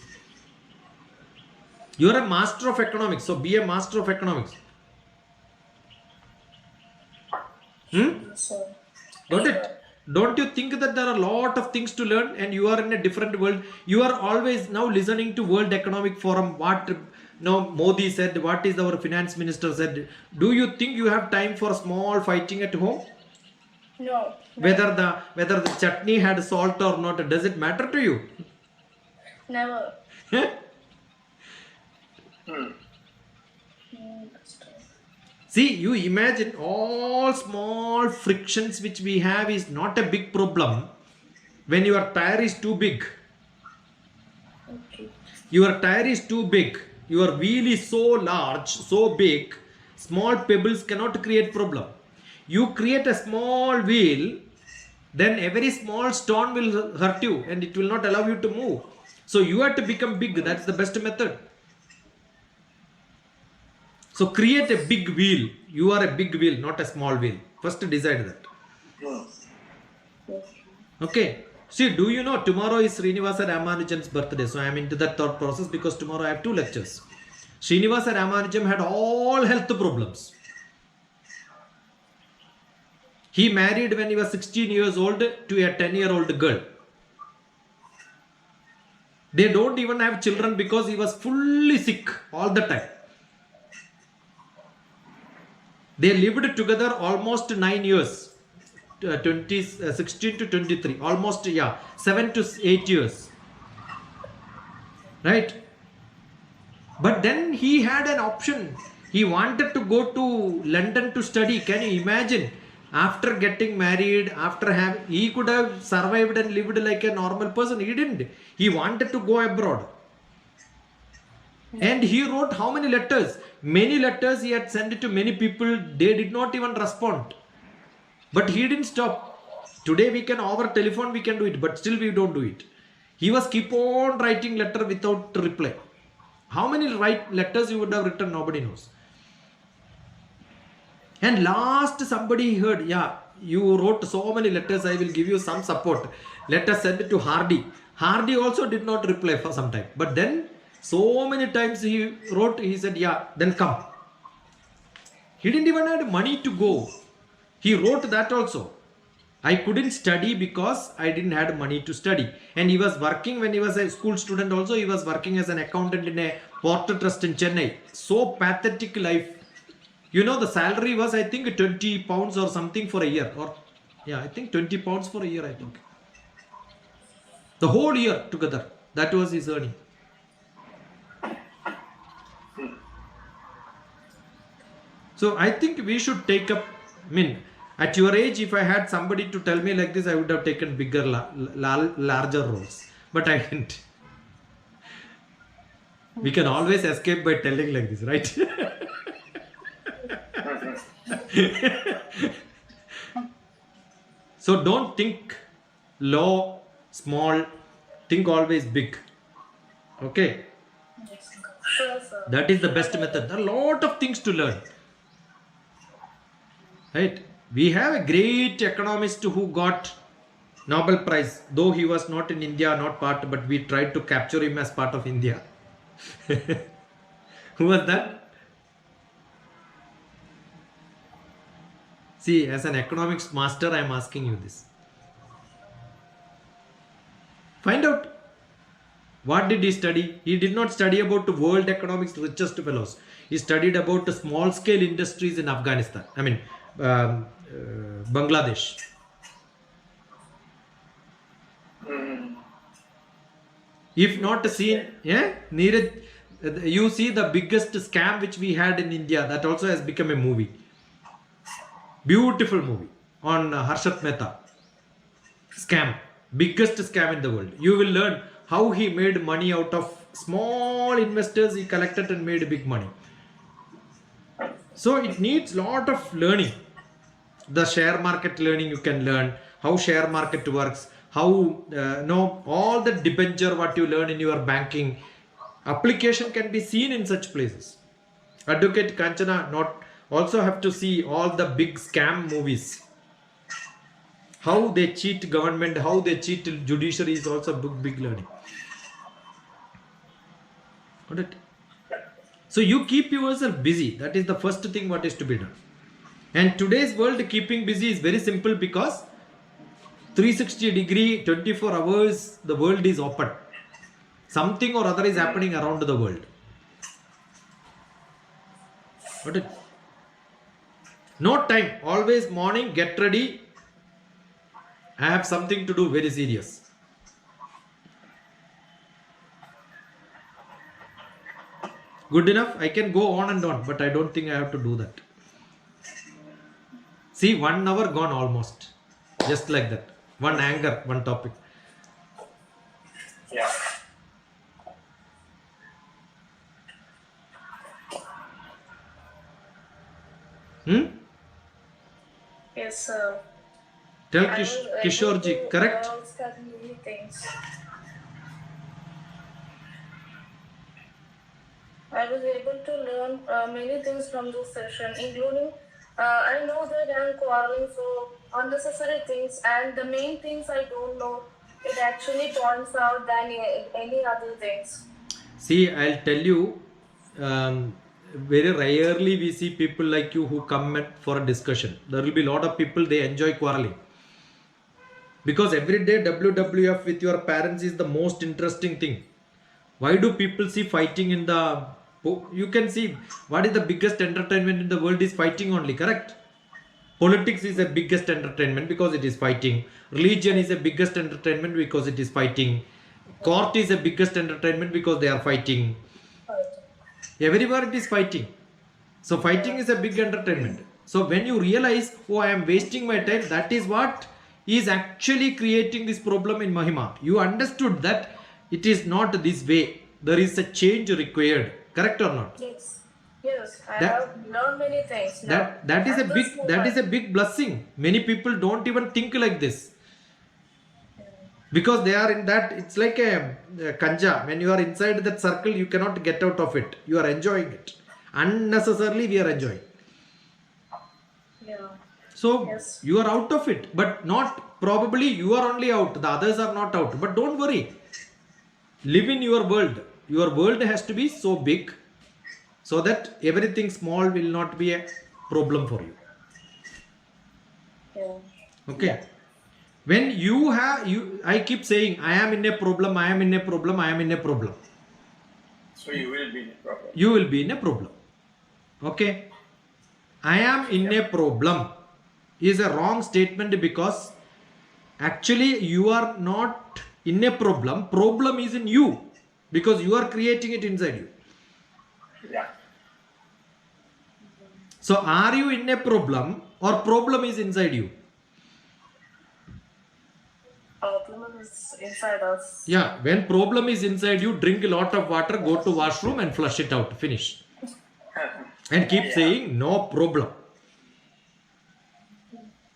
You are a master of economics, so be a master of economics. Got it? Don't you think that there are a lot of things to learn and you are in a different world? You are always now listening to World Economic Forum, what Modi said, what is our finance minister said. Do you think you have time for small fighting at home? No. Whether the chutney had salt or not, does it matter to you? Never. See, you imagine all small frictions which we have is not a big problem when your tire is too big. Okay. Your tire is too big, your wheel is so large, so big, small pebbles cannot create problem. You create a small wheel, then every small stone will hurt you and it will not allow you to move. So you have to become big, that's the best method. So create a big wheel. You are a big wheel, not a small wheel. First decide that. Okay. See, do you know tomorrow is Srinivasa Ramanujan's birthday? So I am into that thought process because tomorrow I have 2 lectures. Srinivasa Ramanujan had all health problems. He married when he was 16 years old to a 10-year-old girl. They don't even have children because he was fully sick all the time. They lived together almost 9 years, 16 to 23, almost 7 to 8 years, right? But then he had an option. He wanted to go to London to study. Can you imagine? After getting married, he could have survived and lived like a normal person. He didn't. He wanted to go abroad. And he wrote how many letters? Many letters he had sent it to many people. They did not even respond. But he didn't stop. Today we can over telephone we can do it, but still we don't do it. He was keep on writing letter without reply. How many letters you would have written? Nobody knows. And last somebody heard, you wrote so many letters, I will give you some support. Let us send it to Hardy. Hardy also did not reply for some time. But then so many times he wrote, he said, then come. He didn't even have money to go. He wrote that also. I couldn't study because I didn't have money to study. And he was working when he was a school student also. He was working as an accountant in a port trust in Chennai. So pathetic life. You know, the salary was, I think, 20 pounds or something for a year. I think 20 pounds for a year, I think. The whole year together. That was his earning. So I think we should take up, at your age, if I had somebody to tell me like this, I would have taken bigger, larger roles. But I didn't. We can always escape by telling like this, right? So don't think low, small, think always big. Okay? Sure, sir. That is the best method. There are a lot of things to learn. Right? We have a great economist who got Nobel Prize, though he was not in India, not part, but we tried to capture him as part of India. Who was that? See, as an economics master, I am asking you this. Find out. What did he study? He did not study about the world economics richest fellows. He studied about the small scale industries in Afghanistan. Bangladesh. If not seen, Neeraj, you see the biggest scam which we had in India, that also has become a movie. Beautiful movie on Harshat Mehta. Scam. Biggest scam in the world. You will learn how he made money out of small investors he collected and made big money. So it needs lot of learning. The share market learning you can learn, how share market works, how all the debenture what you learn in your banking. Application can be seen in such places. Advocate Kanchana not also have to see all the big scam movies. How they cheat government, how they cheat judiciary is also big learning. Got it? So you keep yourself busy. That is the first thing what is to be done. And today's world, keeping busy is very simple because 360-degree, 24 hours, the world is open. Something or other is happening around the world. Got it? No time. Always morning, get ready. I have something to do very serious. Good enough. I can go on and on, but I don't think I have to do that. See, 1 hour gone almost. Just like that. One anger, one topic. Yeah. Yes, sir. Tell I was able Kishorji, to, correct? study many things. I was able to learn many things from this session, including I know that I'm quarreling for unnecessary things, and the main things I don't know, it actually points out than any other things. See, I'll tell you, very rarely we see people like you who come for a discussion. There will be a lot of people, they enjoy quarreling. Because every day WWF with your parents is the most interesting thing. Why do people see fighting in the... You can see what is the biggest entertainment in the world is fighting only, correct? Politics is the biggest entertainment because it is fighting. Religion is the biggest entertainment because it is fighting. Court is the biggest entertainment because they are fighting. Everywhere it is fighting. So fighting is a big entertainment. So when you realize, oh, I am wasting my time, that is what is actually creating this problem in Mahima. You understood that it is not this way. There is a change required. Correct or not? Yes. Yes, I That- have learned many things. Now. That is a At big this that is a moment. big blessing. Many people don't even think like this. Because they are in that, it's like a kanja. When you are inside that circle, you cannot get out of it. You are enjoying it. Unnecessarily, we are enjoying. Yeah. So Yes. you are out of it, but not probably you are only out. The others are not out. But don't worry. Live in your world. Your world has to be so big so that everything small will not be a problem for you. Yeah. Okay. When you have I keep saying I am in a problem, I am in a problem, I am in a problem. So you will be in a problem. You will be in a problem. Okay. I am in a problem is a wrong statement because actually you are not in a problem. Problem is in you because you are creating it inside you. Yeah. So are you in a problem or problem is inside you? Problem is inside us. Yeah, when problem is inside you, drink a lot of water, go to washroom and flush it out. Finish. And keep Yeah. saying no problem.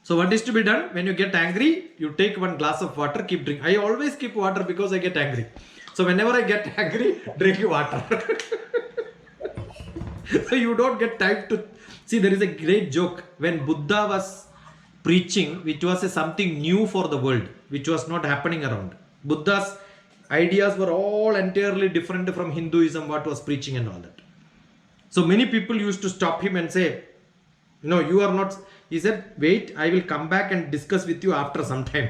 So what is to be done? When you get angry, you take one glass of water, keep drinking. I always keep water because I get angry. So whenever I get angry, drink water. So you don't get time to... See, there is a great joke. When Buddha was preaching, which was something new for the world, which was not happening around. Buddha's ideas were all entirely different from Hinduism, what was preaching and all that. So many people used to stop him and say, no, you are not... He said, wait, I will come back and discuss with you after some time.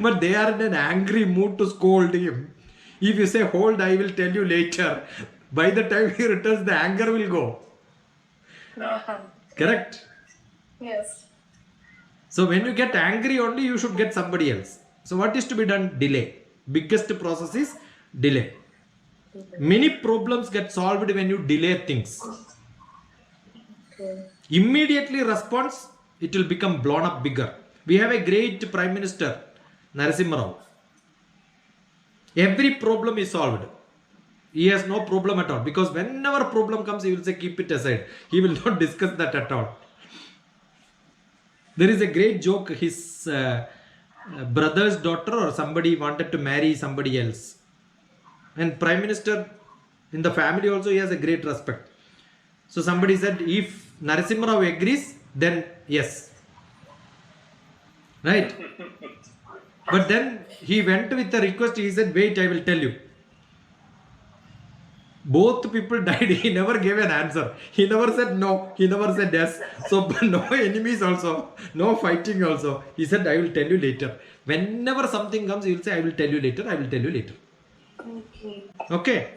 But they are in an angry mood to scold him. If you say, hold, I will tell you later. By the time he returns, the anger will go. Correct? Yes. So when you get angry only, you should get somebody else. So what is to be done? Delay. Biggest process is delay. Many problems get solved when you delay things. Okay. Immediately response, it will become blown up bigger. We have a great Prime Minister, Narasimha Rao. Every problem is solved. He has no problem at all because whenever problem comes, he will say keep it aside. He will not discuss that at all. There is a great joke. His brother's daughter or somebody wanted to marry somebody else. And Prime Minister in the family also, he has a great respect. So somebody said, if Narasimha Rao agrees, then yes. Right? But then he went with the request. He said, wait, I will tell you. Both people died. He never gave an answer. He never said no. He never said yes. So no enemies also, no fighting also. He said, I will tell you later. Whenever something comes, he will say, I will tell you later. I will tell you later. Okay. Okay.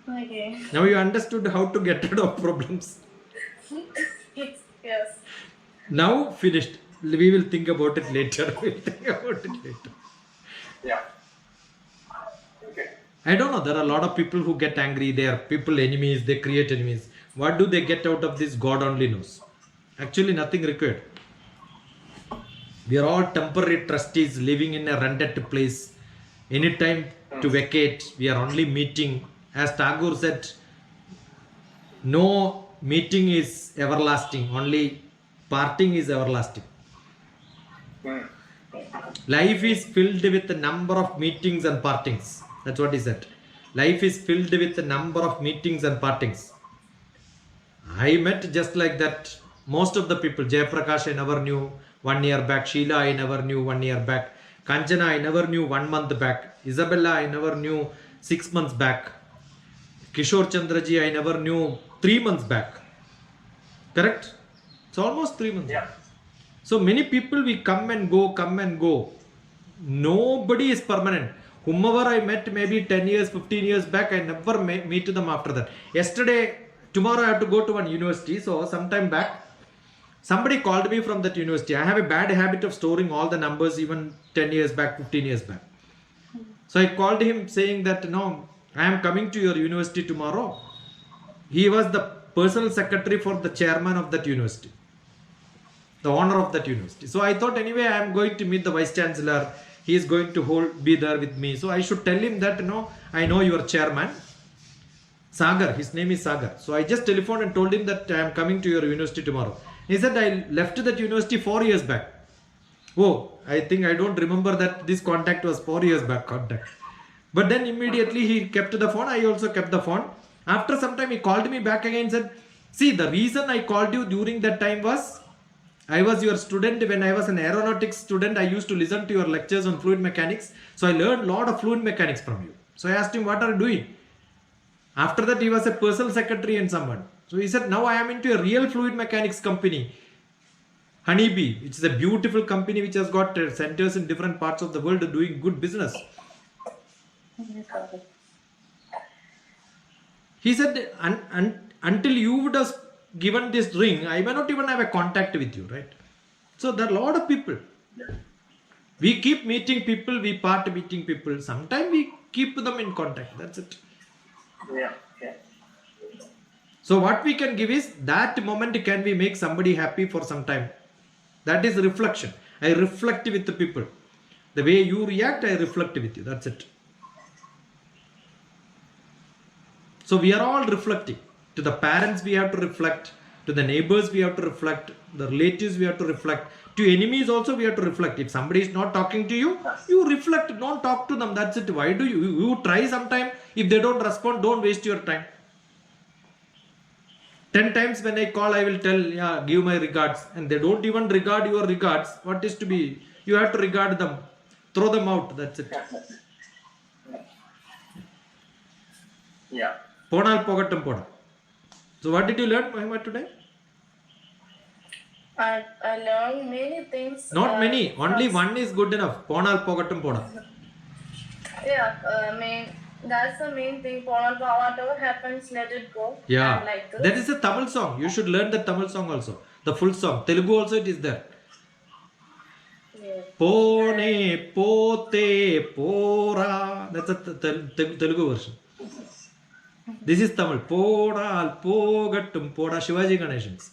Okay. Now you understood how to get rid of problems. Yes. Now finished. We will think about it later. We'll think about it later. Yeah. Okay. I don't know. There are a lot of people who get angry. They are people enemies. They create enemies. What do they get out of this? God only knows. Actually, nothing required. We are all temporary trustees living in a rented place. Anytime to vacate, we are only meeting. As Tagore said, no meeting is everlasting. Only parting is everlasting. Hmm. Life is filled with a number of meetings and partings. That's what he said. Life is filled with a number of meetings and partings. I met just like that most of the people. Jayaprakash I never knew 1 year back. Sheila I never knew 1 year back. Kanchana I never knew 1 month back. Isabella I never knew 6 months back. Kishore Chandraji I never knew 3 months back. Correct? It's almost 3 months. Yeah. So many people we come and go. Nobody is permanent. Whomever I met maybe 10 years, 15 years back, I never meet them after that. Tomorrow I have to go to one university. So sometime back, somebody called me from that university. I have a bad habit of storing all the numbers even 10 years back, 15 years back. So I called him saying that, no, I am coming to your university tomorrow. He was the personal secretary for the chairman of that university, the owner of that university. So I thought anyway I am going to meet the vice chancellor. He is going to be there with me. So I should tell him that, no, I know your chairman, Sagar. His name is Sagar. So I just telephoned and told him that I am coming to your university tomorrow. He said, I left that university 4 years back. Oh, I think I don't remember that this contact was 4 years back contact. But then immediately he kept the phone. I also kept the phone. After some time he called me back again and said, see, the reason I called you during that time was I was your student. When I was an aeronautics student, I used to listen to your lectures on fluid mechanics. So I learned a lot of fluid mechanics from you. So I asked him, what are you doing? After that, he was a personal secretary and someone. So he said, now I am into a real fluid mechanics company, Honeybee, which is a beautiful company which has got centers in different parts of the world doing good business. He said, until you would have given this ring, I may not even have a contact with you, right? So there are a lot of people. We keep meeting people, we part meeting people. Sometimes we keep them in contact. That's it. Yeah. Yeah. So what we can give is that moment can we make somebody happy for some time. That is reflection. I reflect with the people. The way you react, I reflect with you. That's it. So we are all reflecting. To the parents we have to reflect. To the neighbors we have to reflect. The relatives we have to reflect. To enemies also we have to reflect. If somebody is not talking to you, you reflect. Don't talk to them. That's it. Why do you try sometime? If they don't respond, don't waste your time. 10 times when I call, I will tell, yeah, give my regards. And they don't even regard your regards. What is to be? You have to regard them. Throw them out. That's it. Yeah. Ponal pogattam poda. So what did you learn, Mahima, today? I learned many things. Not many. Only one is good enough. Ponal pogattam poda. Yeah, that's the main thing. Whatever happens, let it go. Yeah. And like this. That is a Tamil song. You should learn the Tamil song also. The full song. Telugu also it is there. Yeah. Pone, pote, pora. That's a Telugu version. This is Tamil. Podal, pogattum, poda. Shivaji Ganeshans.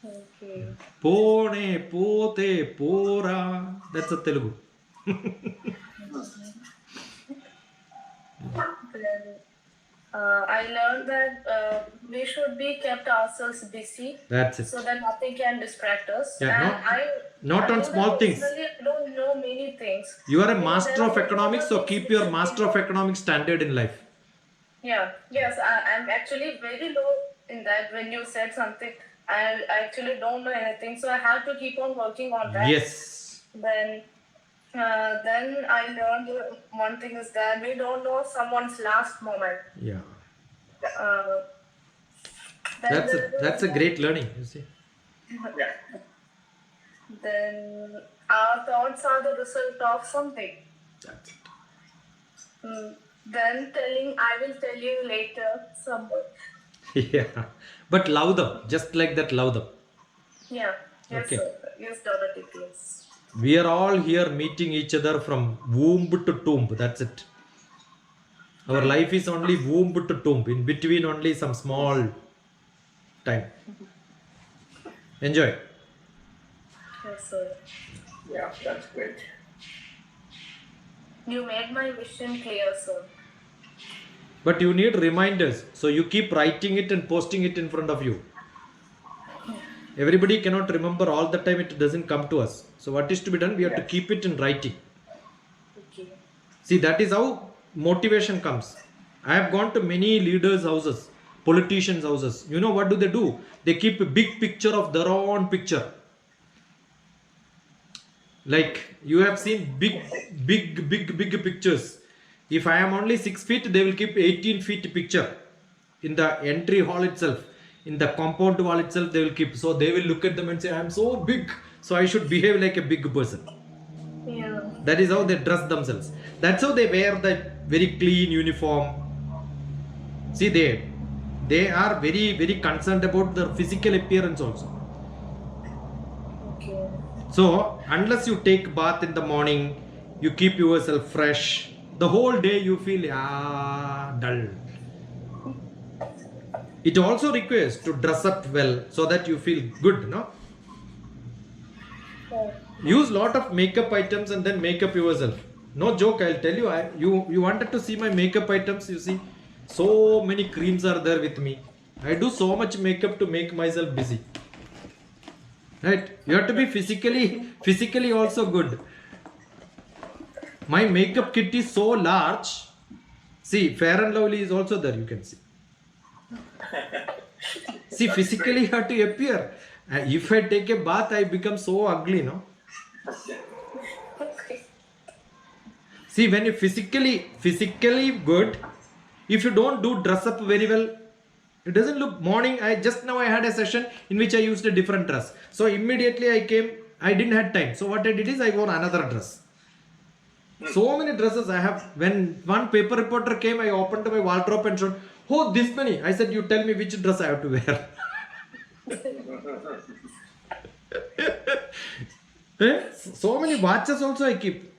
Okay. Pone, pote, pora. That's a Telugu. Then, I learned that we should be kept ourselves busy That's it. so that nothing can distract us. Yeah, And not I on know small that things. personally I don't know many things. You are a There master are of economics, so many keep things your which master of economics standard in life. Yeah, yes, I'm actually very low in that. When you said something, I actually don't know anything, so I have to keep on working on that. Yes. Then Then I learned one thing is that we don't know someone's last moment. Yeah. Uh, then That's a great learning, you see. Yeah. then our thoughts are the result of something. That's it. Then telling, I will tell you later, someone. Yeah. But love them. Just like that, love them. Yeah. Yes, Okay. sir. Yes, Dr. TPS. We are all here meeting each other from womb to tomb. That's it. Our life is only womb to tomb. In between, only some small time. Enjoy. Yes, sir. Yeah, that's great. You made my vision clear, sir. But you need reminders. So you keep writing it and posting it in front of you. Everybody cannot remember all the time. It doesn't come to us. So what is to be done? We have to keep it in writing. Okay. See, that is how motivation comes. I have gone to many leaders' houses, politicians' houses. You know what do? They keep a big picture of their own picture. Like you have seen big pictures. If I am only 6 feet, they will keep 18 feet picture in the entry hall itself. In the compound wall itself, they will keep. So they will look at them and say, I am so big, so I should behave like a big person. Yeah. That is how they dress themselves. That's how they wear the very clean uniform. See, they are very concerned about their physical appearance also. Okay. So unless you take bath in the morning, you keep yourself fresh, the whole day you feel dull. It also requires to dress up well so that you feel good, no? Yeah. Use lot of makeup items and then make up yourself. No joke, I'll tell you. You wanted to see my makeup items. You see, so many creams are there with me. I do so much makeup to make myself busy. Right? You have to be physically also good. My makeup kit is so large. See, Fair and Lovely is also there. You can see. See, physically you have to appear. If I take a bath, I become so ugly, no? Okay. See, when you physically good, if you don't do dress up very well, it doesn't look. Morning, I had a session in which I used a different dress. So immediately I came, I didn't have time. So what I did is I wore another dress. So many dresses I have. When one paper reporter came, I opened my wardrobe and showed, oh, this many. I said, you tell me which dress I have to wear. So many watches also I keep.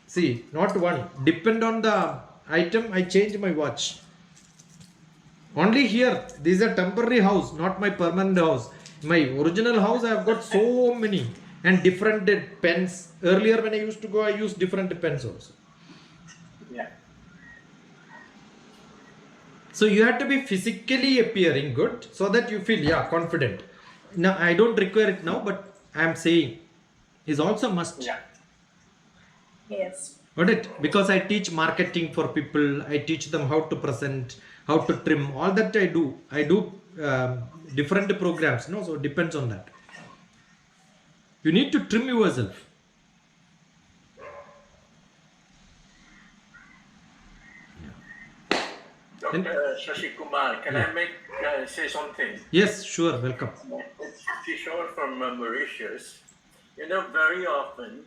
See, not one. Depend on the item, I change my watch. Only here, this is a temporary house, not my permanent house. My original house, I have got so many and different pens. Earlier, when I used to go, I used different pens also. Yeah. So you have to be physically appearing good so that you feel confident. Now I don't require it now, but I am saying is also must. Yeah. Yes. Got it? Because I teach marketing for people. I teach them how to present, how to trim. All that I do. I do different programs. No, so it depends on that. You need to trim yourself. Dr. Shashi Kumar, can I say something? Yes, sure. Welcome. It's Kishore from Mauritius. You know, very often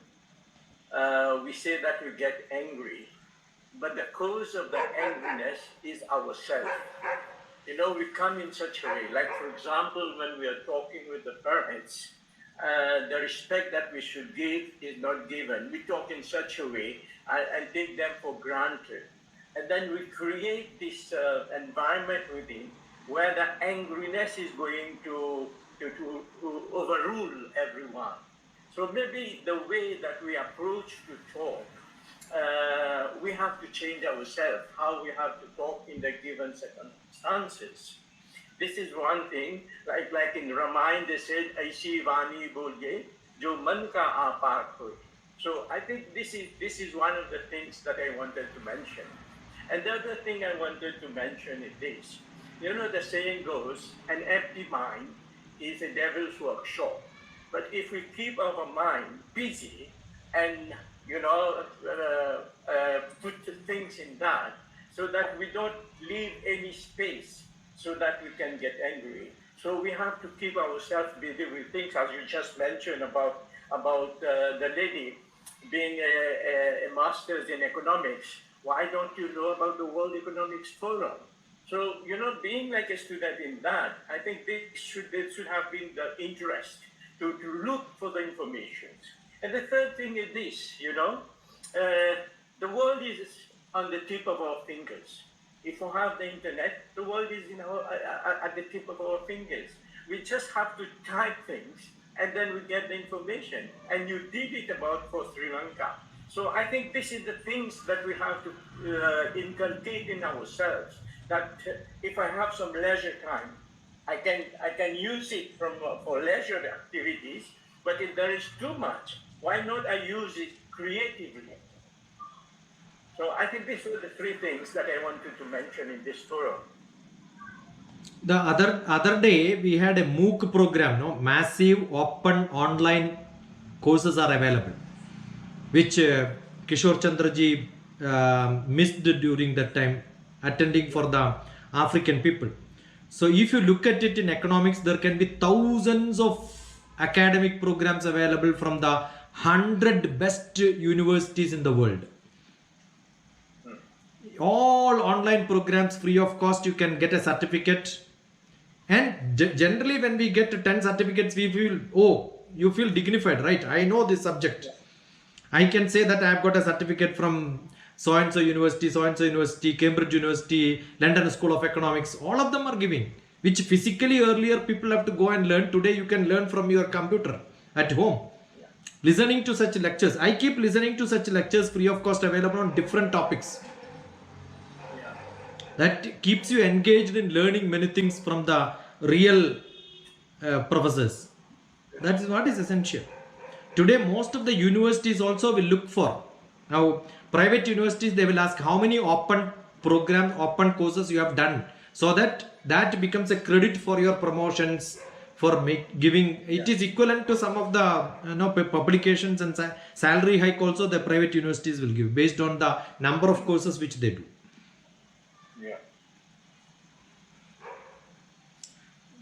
we say that we get angry, but the cause of the angriness is ourselves. You know, we come in such a way, like for example, when we are talking with the parents, the respect that we should give is not given. We talk in such a way and take them for granted. And then we create this environment within where the angriness is going to overrule everyone. So maybe the way that we approach to talk, we have to change ourselves, how we have to talk in the given circumstances. This is one thing, like in Ramayana they said, Aisi Vani Bolye, Jo Man Ka Apar Hoy. So I think this is one of the things that I wanted to mention. And the other thing I wanted to mention is this. You know, the saying goes, an empty mind is a devil's workshop. But if we keep our mind busy, and put things in that so that we don't leave any space so that we can get angry. So we have to keep ourselves busy with things, as you just mentioned about the lady being a master's in economics. Why don't you know about the World Economics Forum? So, being like a student in that, I think this should have been the interest to look for the information. And the third thing is this, the world is on the tip of our fingers. If we have the internet, the world is at the tip of our fingers. We just have to type things and then we get the information. And you did it for Sri Lanka. So I think this is the things that we have to inculcate in ourselves. That if I have some leisure time, I can use it for leisure activities. But if there is too much, why not I use it creatively? So I think these were the three things that I wanted to mention in this forum. The other day we had a MOOC program, no, massive open online courses are available, which Kishore Chandraji missed during that time attending for the African people. So if you look at it in economics, there can be thousands of academic programs available from the 100 best universities in the world. All online programs free of cost. You can get a certificate, and generally when we get 10 certificates, we feel, oh, you feel dignified, right? I know this subject. I can say that I have got a certificate from so and so university, Cambridge University, London School of Economics. All of them are giving, which physically earlier people have to go and learn. Today you can learn from your computer at home. Listening to such lectures, I keep listening to such lectures free of cost, available on different topics. That keeps you engaged in learning many things from the real professors. That is what is essential. Today most of the universities also will look for, now private universities, they will ask how many open programs, open courses you have done, so that becomes a credit for your promotions, for giving. It is equivalent to some of the publications and salary hike also the private universities will give based on the number of courses which they do.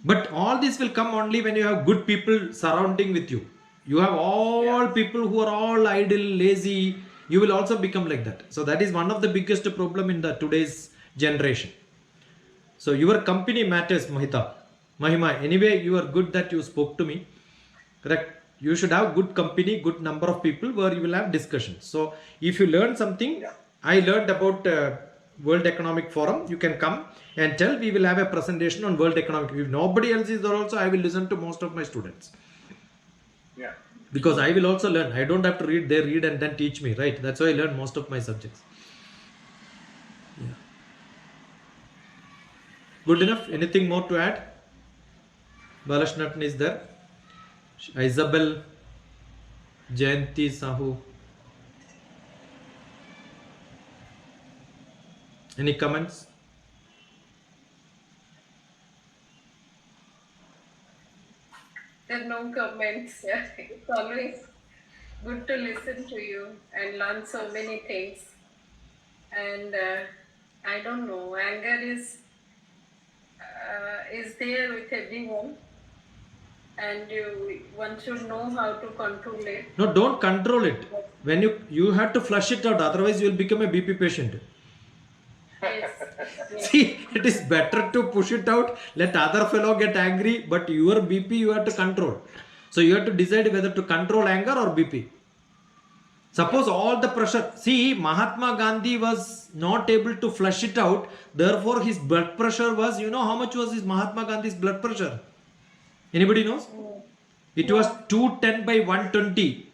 But all this will come only when you have good people surrounding with you. You have all people who are all idle, lazy. You will also become like that. So that is one of the biggest problem in the today's generation. So your company matters, Mahima. Anyway, you are good that you spoke to me. Correct. You should have good company, good number of people where you will have discussions. So if you learn something, I learned about World Economic Forum, you can come and tell. We will have a presentation on World Economic. If nobody else is there also, I will listen to most of my students. Yeah. Because I will also learn. I don't have to read. They read and then teach me, right? That's why I learn most of my subjects. Yeah. Good enough. Anything more to add? Balashnapan is there. Isabel, Jayanti Sahu. Any comments? There are no comments. It's always good to listen to you and learn so many things. And I don't know, anger is there with everyone, and one should know how to control it. No, don't control it. When you have to flush it out, otherwise you will become a BP patient. Yes. See, it is better to push it out, let other fellow get angry, but your BP you have to control. So you have to decide whether to control anger or BP. Suppose all the pressure, see, Mahatma Gandhi was not able to flush it out, therefore his blood pressure was, you know how much was his Mahatma Gandhi's blood pressure? Anybody knows? It was 210 by 120.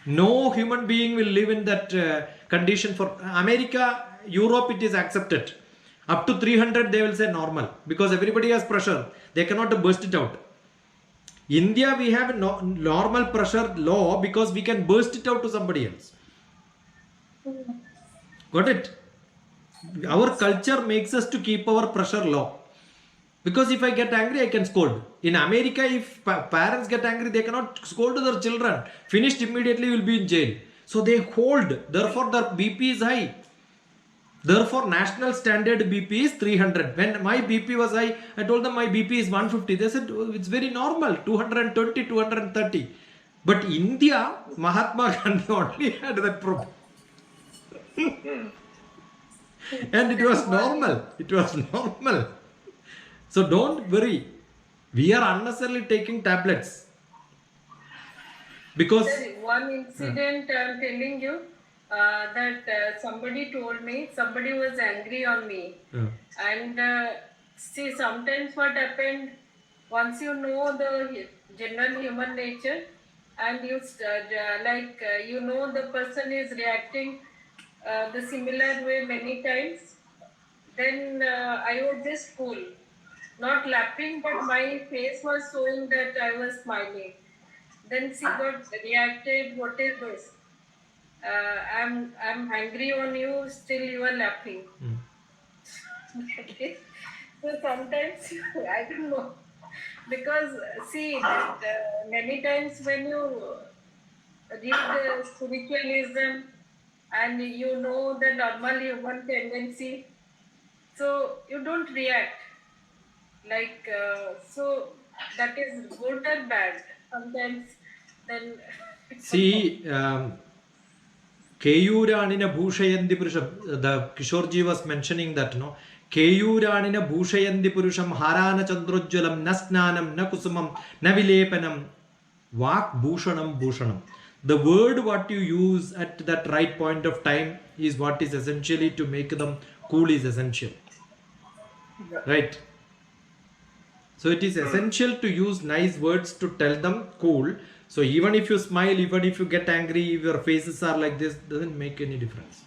No human being will live in that condition. For America, Europe, it is accepted. Up to 300 they will say normal, because everybody has pressure. They cannot burst it out. India, we have a normal pressure law because we can burst it out to somebody else. Got it? Our culture makes us to keep our pressure low. Because if I get angry, I can scold. In America, if parents get angry, they cannot scold their children. Finished immediately, will be in jail. So they hold. Therefore, their BP is high. Therefore, national standard BP is 300. When my BP was high, I told them my BP is 150. They said, oh, it's very normal, 220, 230. But India, Mahatma Gandhi only had that problem. And it was normal. It was normal. So don't worry. We are unnecessarily taking tablets. Because One incident I'm telling you that somebody told me, somebody was angry on me. And see, sometimes what happened, once you know the general human nature and you you know the person is reacting the similar way many times, then I was just cool, not laughing, but my face was showing that I was smiling. Then she got reacted, what is this? I'm angry on you, still you are laughing. Okay. So sometimes I don't know, because see that many times when you read the spiritualism and you know the normal human tendency, so you don't react like so that is good or bad sometimes. Then see, Keyuranina Bhushayanti Purusham, the Kishorji was mentioning that, no? Keyuranina Bhushayanti Purusham Harana Chandrojjalam Nasnanam Nakusumam Navilepanam Vak Bhushanam Bhushanam. The word what you use at that right point of time is what is essentially to make them cool is essential. Right? So it is essential to use nice words to tell them cool. So even if you smile, even if you get angry, if your faces are like this, doesn't make any difference.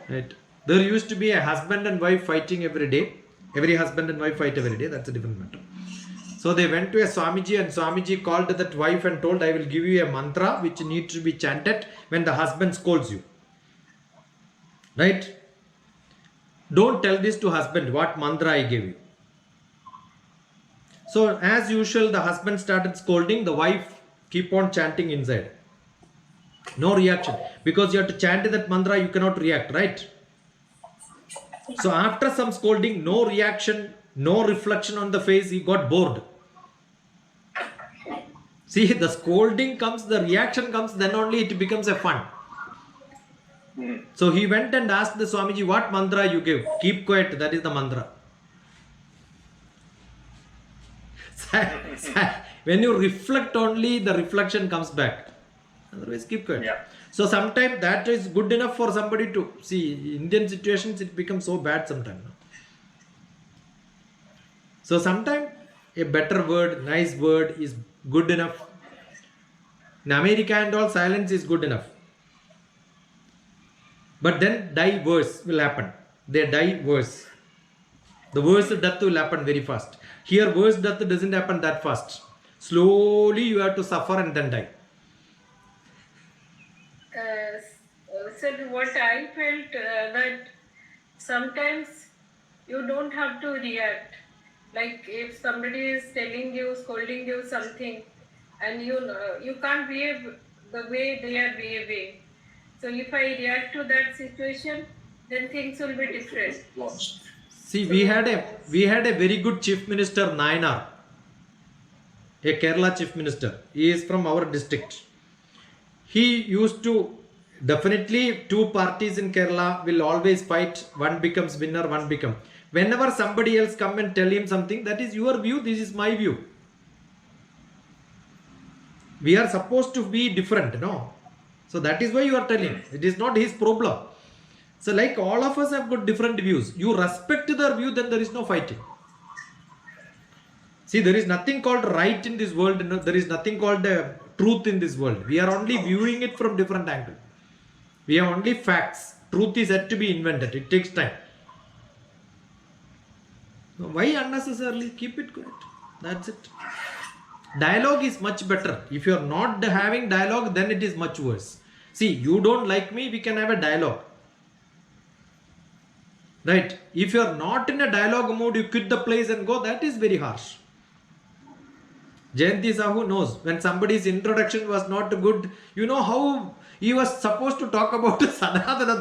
Right? There used to be a husband and wife fighting every day. Every husband and wife fight every day. That's a different matter. So they went to a Swamiji and Swamiji called that wife and told, I will give you a mantra which needs to be chanted when the husband scolds you. Right? Don't tell this to husband what mantra I gave you. So as usual, the husband started scolding, the wife keep on chanting inside. No reaction. Because you have to chant that mantra, you cannot react, right? So after some scolding, no reaction, no reflection on the face, he got bored. See, the scolding comes, the reaction comes, then only it becomes a fun. So he went and asked the Swamiji, what mantra you gave? Keep quiet, that is the mantra. When you reflect only, the reflection comes back. Otherwise, keep quiet. Yeah. So sometimes that is good enough for somebody to see. Indian situations, it becomes so bad sometimes. So sometimes a better word, nice word is good enough. In America and all, silence is good enough. But then die worse will happen. They die worse. The worst death will happen very fast. Here, worst death doesn't happen that fast. Slowly you have to suffer and then die. so what I felt that sometimes you don't have to react. Like if somebody is telling you, scolding you something, and you can't behave the way they are behaving. So if I react to that situation, then things will be different. See, we had a very good chief minister, Nayanar, a Kerala chief minister. He is from our district. He used to, definitely two parties in Kerala will always fight. One becomes winner, one become. Whenever somebody else come and tell him something, that is your view, this is my view. We are supposed to be different, no? So that is why you are telling. It is not his problem. So like all of us have got different views. You respect their view, then there is no fighting. See, there is nothing called right in this world. No, there is nothing called truth in this world. We are only viewing it from different angle. We have only facts. Truth is yet to be invented. It takes time. So why unnecessarily? Keep it quiet. That's it. Dialogue is much better. If you are not having dialogue, then it is much worse. See, you don't like me, we can have a dialogue. Right? If you are not in a dialogue mood, you quit the place and go, that is very harsh. Jayanti Sahu knows when somebody's introduction was not good, you know how he was supposed to talk about Sanatana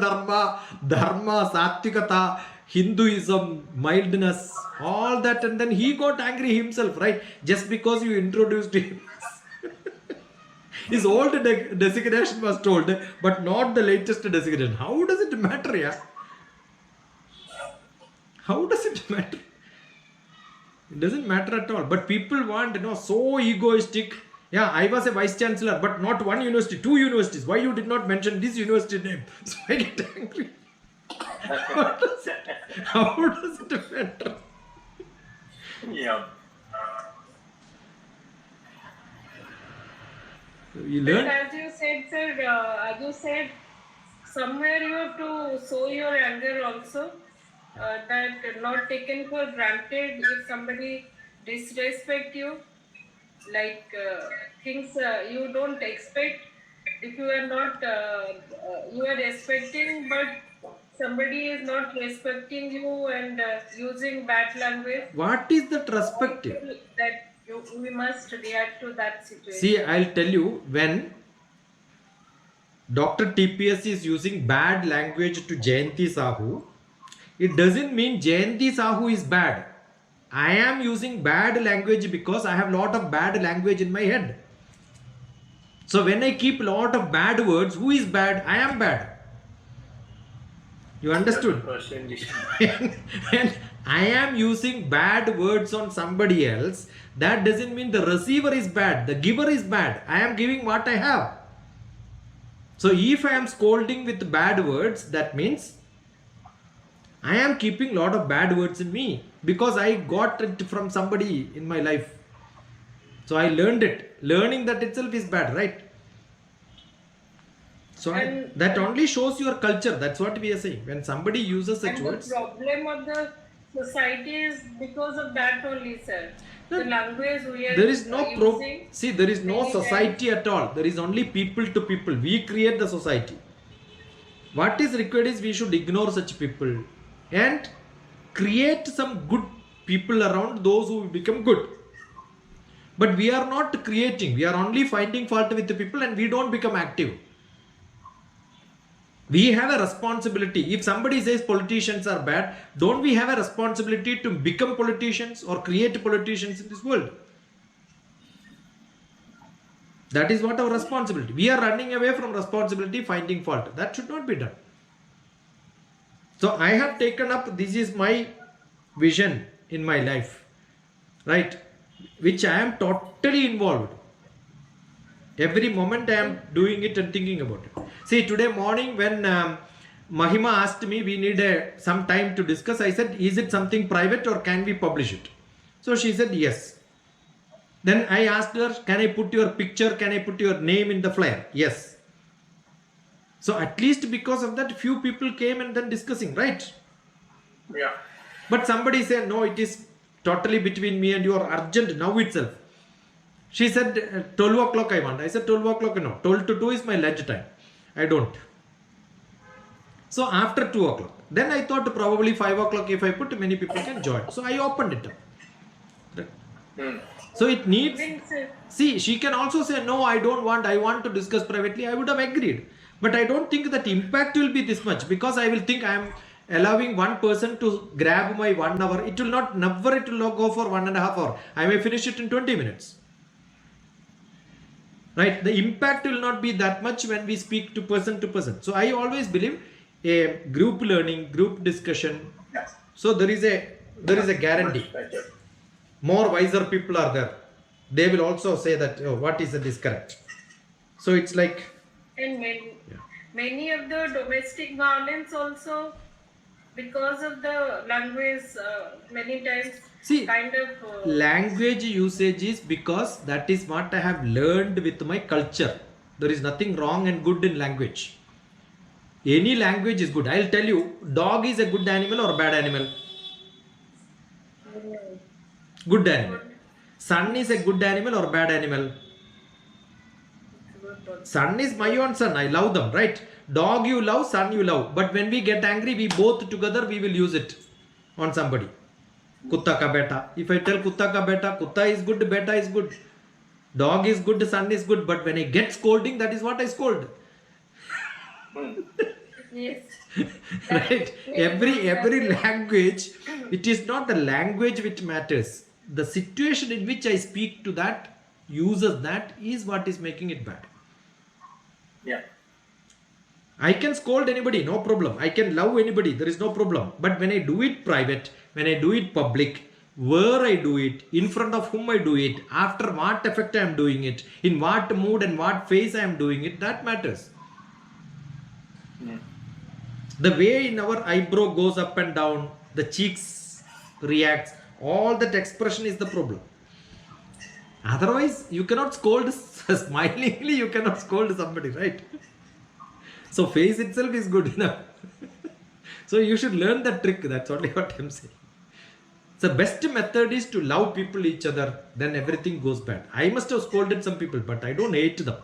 Dharma, Satvikata, Hinduism, mildness, all that, and then he got angry himself, right? Just because you introduced him. His old designation was told, but not the latest designation. How does it matter, yeah? How does it matter? It doesn't matter at all. But people want, so egoistic. Yeah, I was a vice chancellor, but not one university, 2 universities. Why you did not mention this university name? So I get angry. How does it matter? Yeah. You But learn. as you said, sir, as you said, somewhere you have to show your anger also. That not taken for granted if somebody disrespect you, like things you don't expect. If you are not, you are expecting, but somebody is not respecting you and using bad language. What is that perspective? That we must react to that situation. See, I'll tell you, when Dr. TPS is using bad language to Jayanti Sahu, it doesn't mean Jayanti Sahu is bad. I am using bad language because I have lot of bad language in my head. So when I keep lot of bad words, who is bad? I am bad. You understood? Person is- When I am using bad words on somebody else, that doesn't mean the receiver is bad, the giver is bad. I am giving what I have. So if I am scolding with bad words, that means I am keeping lot of bad words in me because I got it from somebody in my life. So I learned it. Learning that itself is bad, right? So that only shows your culture. That's what we are saying. When somebody uses such And words. the problem of the society is because of that only, sir. No, The language we are There is no using. see, there is no many society at all. There is only people to people. We create the society. What is required is we should ignore such people and create some good people around those who become good. But we are not creating, we are only finding fault with the people and we don't become active. We have a responsibility. If somebody says politicians are bad, don't we have a responsibility to become politicians or create politicians in this world? That is what our responsibility. We are running away from responsibility, finding fault. That should not be done. So I have taken up, this is my vision in my life, right? Which I am totally involved. Every moment I am doing it and thinking about it. See, today morning when Mahima asked me, we need some time to discuss, I said, is it something private or can we publish it? So she said, yes. Then I asked her, can I put your picture, can I put your name in the flyer? Yes. So at least because of that, few people came and then discussing, right? Yeah. But somebody said, no, it is totally between me and you are urgent now itself. She said, 12 o'clock I want. I said, 12 o'clock, no. 12 to 2 is my lunch time. I don't. So after 2 o'clock. Then I thought probably 5 o'clock if I put, many people can join. So I opened it up. So it needs... See, she can also say, no, I don't want. I want to discuss privately. I would have agreed. But I don't think that impact will be this much because I will think I am allowing one person to grab my 1 hour. It will not, never it will not go for 1.5 hours. I may finish it in 20 minutes. Right? The impact will not be that much when we speak to person. So I always believe a group learning, group discussion. So there is a guarantee. More wiser people are there. They will also say that, oh, what is this correct? So it's like... And many of the domestic violence also because of the language many times kind of language usage is because that is what I have learned with my culture. There is nothing wrong and good in language. Any language is good. I'll tell you, dog is a good animal or bad animal? Good animal. Sun is a good animal or bad animal? don't. Son is my own son. I love them, right? Dog you love, son you love. But when we get angry, we both together we will use it on somebody. Kutta ka beta. If I tell kutta ka beta, kutta is good, beta is good. Dog is good, son is good. But when I get scolding, that is what I scold. Yes. Right? Every language, it is not the language which matters. The situation in which I speak to that, uses that, is what is making it bad. Yeah. I can scold anybody, no problem. I can love anybody, there is no problem. But when I do it private, when I do it public, where I do it, in front of whom I do it, after what effect I am doing it, in what mood and what phase I am doing it, that matters. The way in our eyebrow goes up and down, the cheeks reacts, all that expression is the problem. Otherwise, you cannot scold smilingly, you cannot scold somebody, right? So face itself is good enough. So you should learn that trick. That's only what I'm saying. The best method is to love people each other, then everything goes bad. I must have scolded some people, but I don't hate them.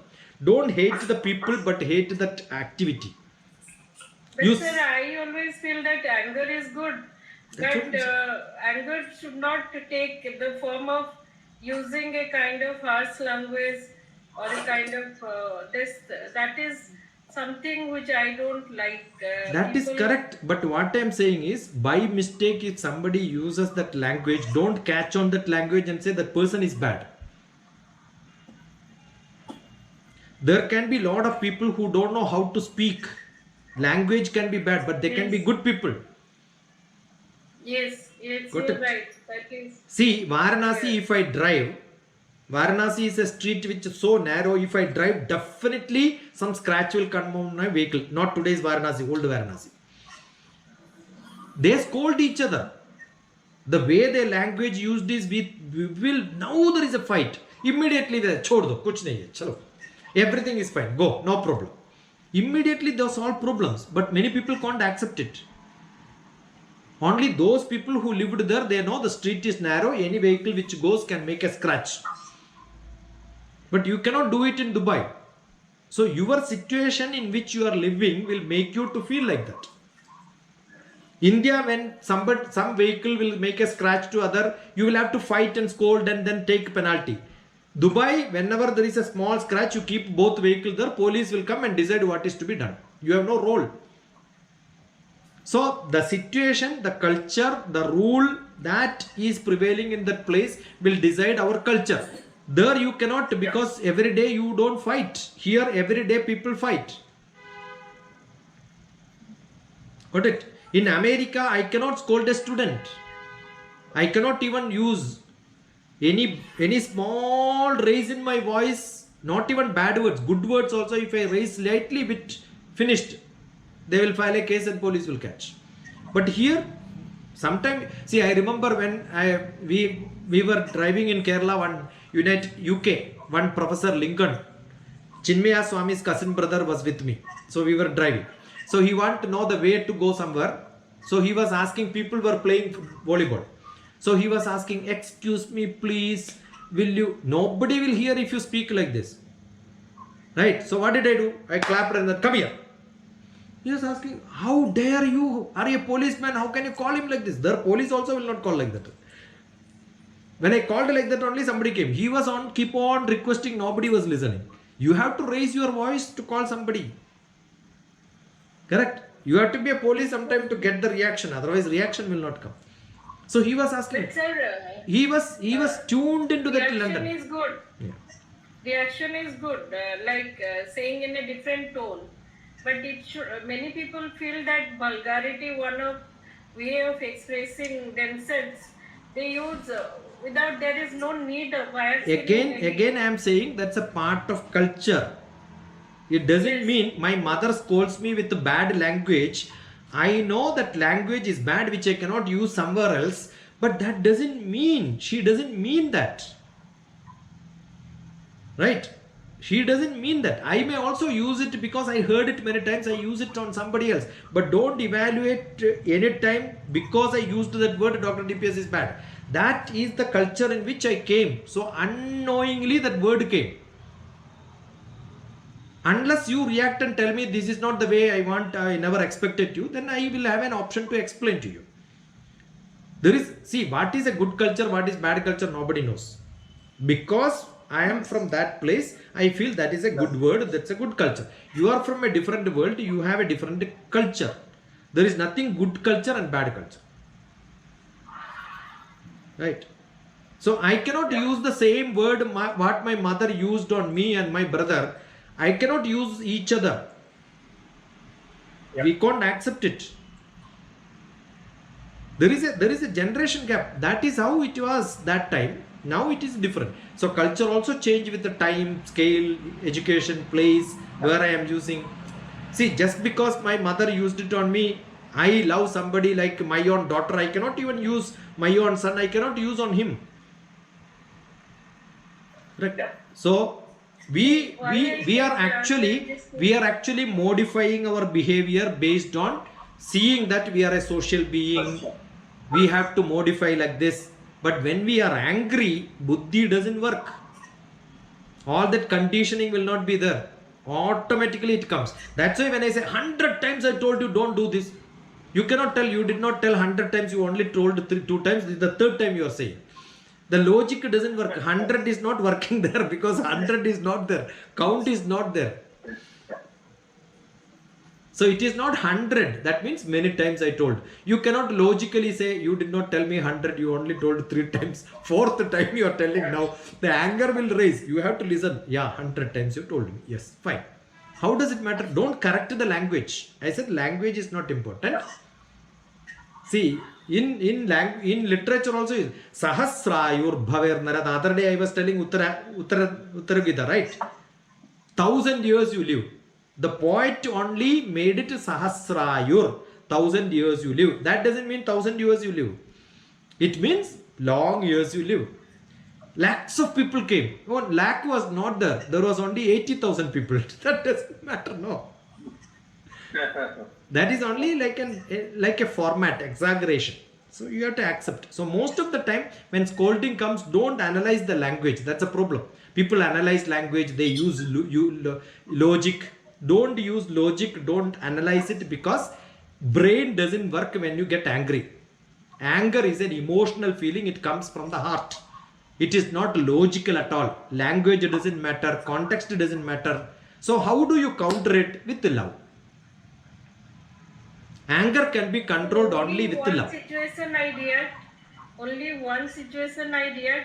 Don't hate the people, but hate that activity. But You sir, I always feel that anger is good. That's But what I'm anger should not take the form of using a kind of harsh language or a kind of this. That is something which I don't like. That is people- correct, but what I'm saying is, by mistake, if somebody uses that language, don't catch on that language and say that person is bad. There can be a lot of people who don't know how to speak. Language can be bad, but they can be good people. Yes, Got you're it. right. That is. See, Varanasi, if I drive, Varanasi is a street which is so narrow. If I drive, definitely some scratch will come on my vehicle. Not today's Varanasi, old Varanasi. They scold each other. The way their language used is, we will, now there is a fight. Immediately they chhod do, kuch nahi hai, chalo. Everything is fine, go, no problem. Immediately they solve problems, but many people can't accept it. Only those people who lived there, they know the street is narrow, any vehicle which goes can make a scratch. But you cannot do it in Dubai. So your situation in which you are living will make you to feel like that. India, when some vehicle will make a scratch to other, you will have to fight and scold and then take penalty. Dubai, whenever there is a small scratch, you keep both vehicles there, police will come and decide what is to be done. You have no role. So the situation, the culture, the rule that is prevailing in that place will decide our culture. There you cannot, because every day you don't fight. Here every day people fight. Got it? In America, I cannot scold a student. I cannot even use any small raise in my voice, not even bad words, good words also. If I raise slightly bit, finished. They will file a case and police will catch. But here, sometimes, see, I remember when we were driving in Kerala, one UK, one Professor Lincoln, Chinmaya Swami's cousin brother was with me. So we were driving. So he wanted to know the way to go somewhere. So he was asking, people were playing volleyball. So he was asking, excuse me, please, will you, nobody will hear if you speak like this. Right? So what did I do? I clapped and said, come here. He was asking, how dare you? Are you a policeman? How can you call him like this? The police also will not call like that. When I called like that, only somebody came. He was on, keep on requesting, nobody was listening. You have to raise your voice to call somebody. Correct? You have to be a police sometime to get the reaction. Otherwise, reaction will not come. So he was asking. But sir, He was tuned into that reaction London. is good. Yeah. Reaction is good, saying in a different tone. But it should, many people feel that vulgarity, one of way of expressing themselves, they use without, there is no need of wire. Again, I am saying that's a part of culture. It doesn't mean my mother scolds me with bad language. I know that language is bad, which I cannot use somewhere else. But that doesn't mean, she doesn't mean that. Right? She doesn't mean that. I may also use it because I heard it many times. I use it on somebody else. But don't evaluate any time because I used that word, Dr. DPS is bad. That is the culture in which I came. So unknowingly that word came. Unless you react and tell me this is not the way I want, I never expected you, then I will have an option to explain to you. There is, see, what is a good culture, what is bad culture, nobody knows. Because I am from that place, I feel that is a good word, that's a good culture. You are from a different world, you have a different culture. There is nothing good culture and bad culture. Right? So I cannot use the same word what my mother used on me and my brother. I cannot use each other. We can't accept it. There is a generation gap. That is how it was that time. Now it is different. So culture also change with the time, scale, education, place, where I am using. See, just because my mother used it on me, I love somebody like my own daughter. I cannot even use my own son. I cannot use on him. Right? So we are actually modifying our behavior based on seeing that we are a social being. We have to modify like this. But when we are angry, buddhi doesn't work. All that conditioning will not be there. Automatically it comes. That's why when I say 100 times I told you don't do this, you cannot tell, you did not tell 100 times, you only told 2 times, this is the third time you are saying. The logic doesn't work. 100 is not working there because 100 is not there. Count is not there. So it is not 100. That means many times I told. You cannot logically say you did not tell me 100. You only told 3 times. 4th time you are telling now. The anger will rise. You have to listen. Yeah, 100 times you told me. Yes, fine. How does it matter? Don't correct the language. I said language is not important. See, in literature also is Sahasrayur Bhaver Nara. The other day I was telling Uttaragita, right? 1000 years you live. The poet only made it Sahasrayur. 1000 years you live. That doesn't mean 1000 years you live. It means long years you live. Lakhs of people came. 1 lakh was not there. There was only 80,000 people. That doesn't matter, no. That is only like a format, exaggeration. So you have to accept. So most of the time when scolding comes, don't analyze the language. That's a problem. People analyze language. They use logic. Don't use logic. Don't analyze it because brain doesn't work when you get angry. Anger is an emotional feeling. It comes from the heart. It is not logical at all. Language doesn't matter. Context doesn't matter. So how do you counter it? With love. Anger can be controlled only with love. Only one situation I did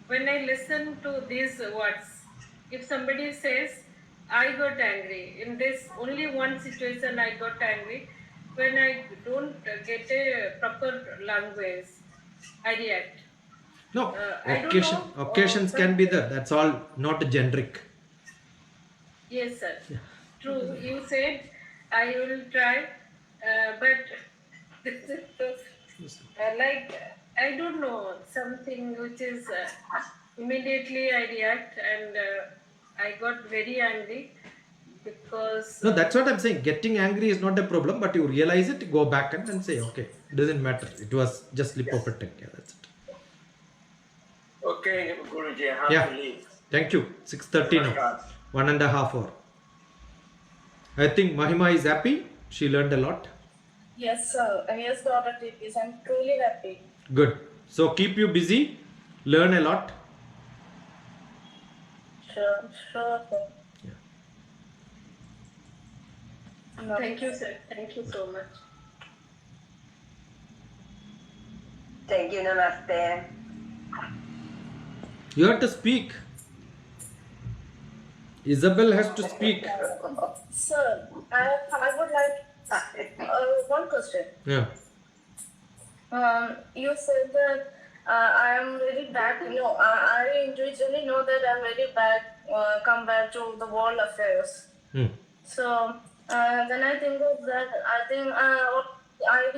when I listen to these words. If somebody says, I got angry, in this only one situation I got angry, when I don't get a proper language, I react. No, occasions can be there. That's all, not generic. Yes, sir. Yeah. True. You said I will try, but this is like I don't know, something which is immediately I react and I got very angry because. No, that's what I'm saying. Getting angry is not a problem, but you realize it, go back and then say, okay, it doesn't matter. It was just slip of a tongue. Yeah, that's it. Okay, Guruji, I have to leave. Thank you. 6:30 now. 1.5 hour. I think Mahima is happy. She learned a lot. Yes, sir. Yes, Dr. TPS. I'm truly happy. Good. So keep you busy. Learn a lot. Sure, sir. Yeah. No. Thank you, sir. Thank you so much. Thank you, Namaste. You have to speak. Isabel has to speak. Sir, I would like one question. Yeah. You said that I am very bad. No, I individually know that I'm very bad compared to the world affairs. So when I think of that, I think I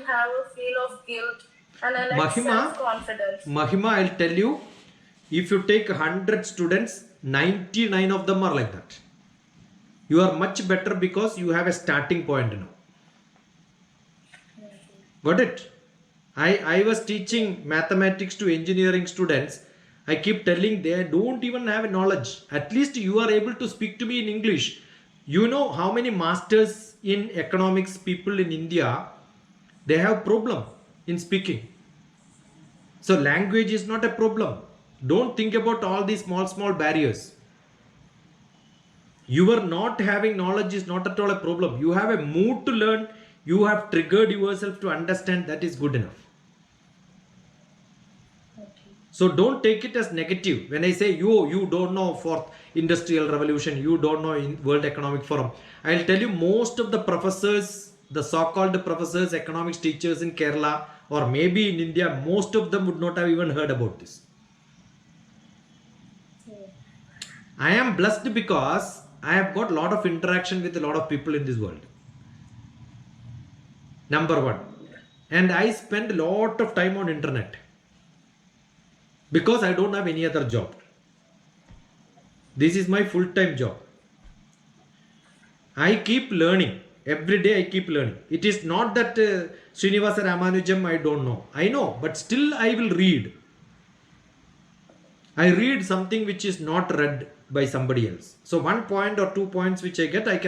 have a feel of guilt and I lack self-confidence. Mahima, I'll tell you, if you take 100 students, 99 of them are like that. You are much better because you have a starting point now. Got it? I was teaching mathematics to engineering students. I keep telling they don't even have a knowledge. At least you are able to speak to me in English. You know how many masters in economics people in India, they have problem in speaking. So language is not a problem. Don't think about all these small barriers. Your not having knowledge is not at all a problem. You have a mood to learn. You have triggered yourself to understand. That is good enough. So don't take it as negative. When I say you don't know fourth industrial revolution, you don't know in World Economic Forum. I'll tell you, most of the professors, the so-called professors, economics teachers in Kerala or maybe in India, most of them would not have even heard about this. I am blessed because I have got a lot of interaction with a lot of people in this world. Number one. And I spend a lot of time on internet. Because I don't have any other job. This is my full-time job. I keep learning. Every day I keep learning. It is not that Srinivasa Ramanujam I don't know. I know, but still I will read. I read something which is not read by somebody else. So 1 point or 2 points which I get, I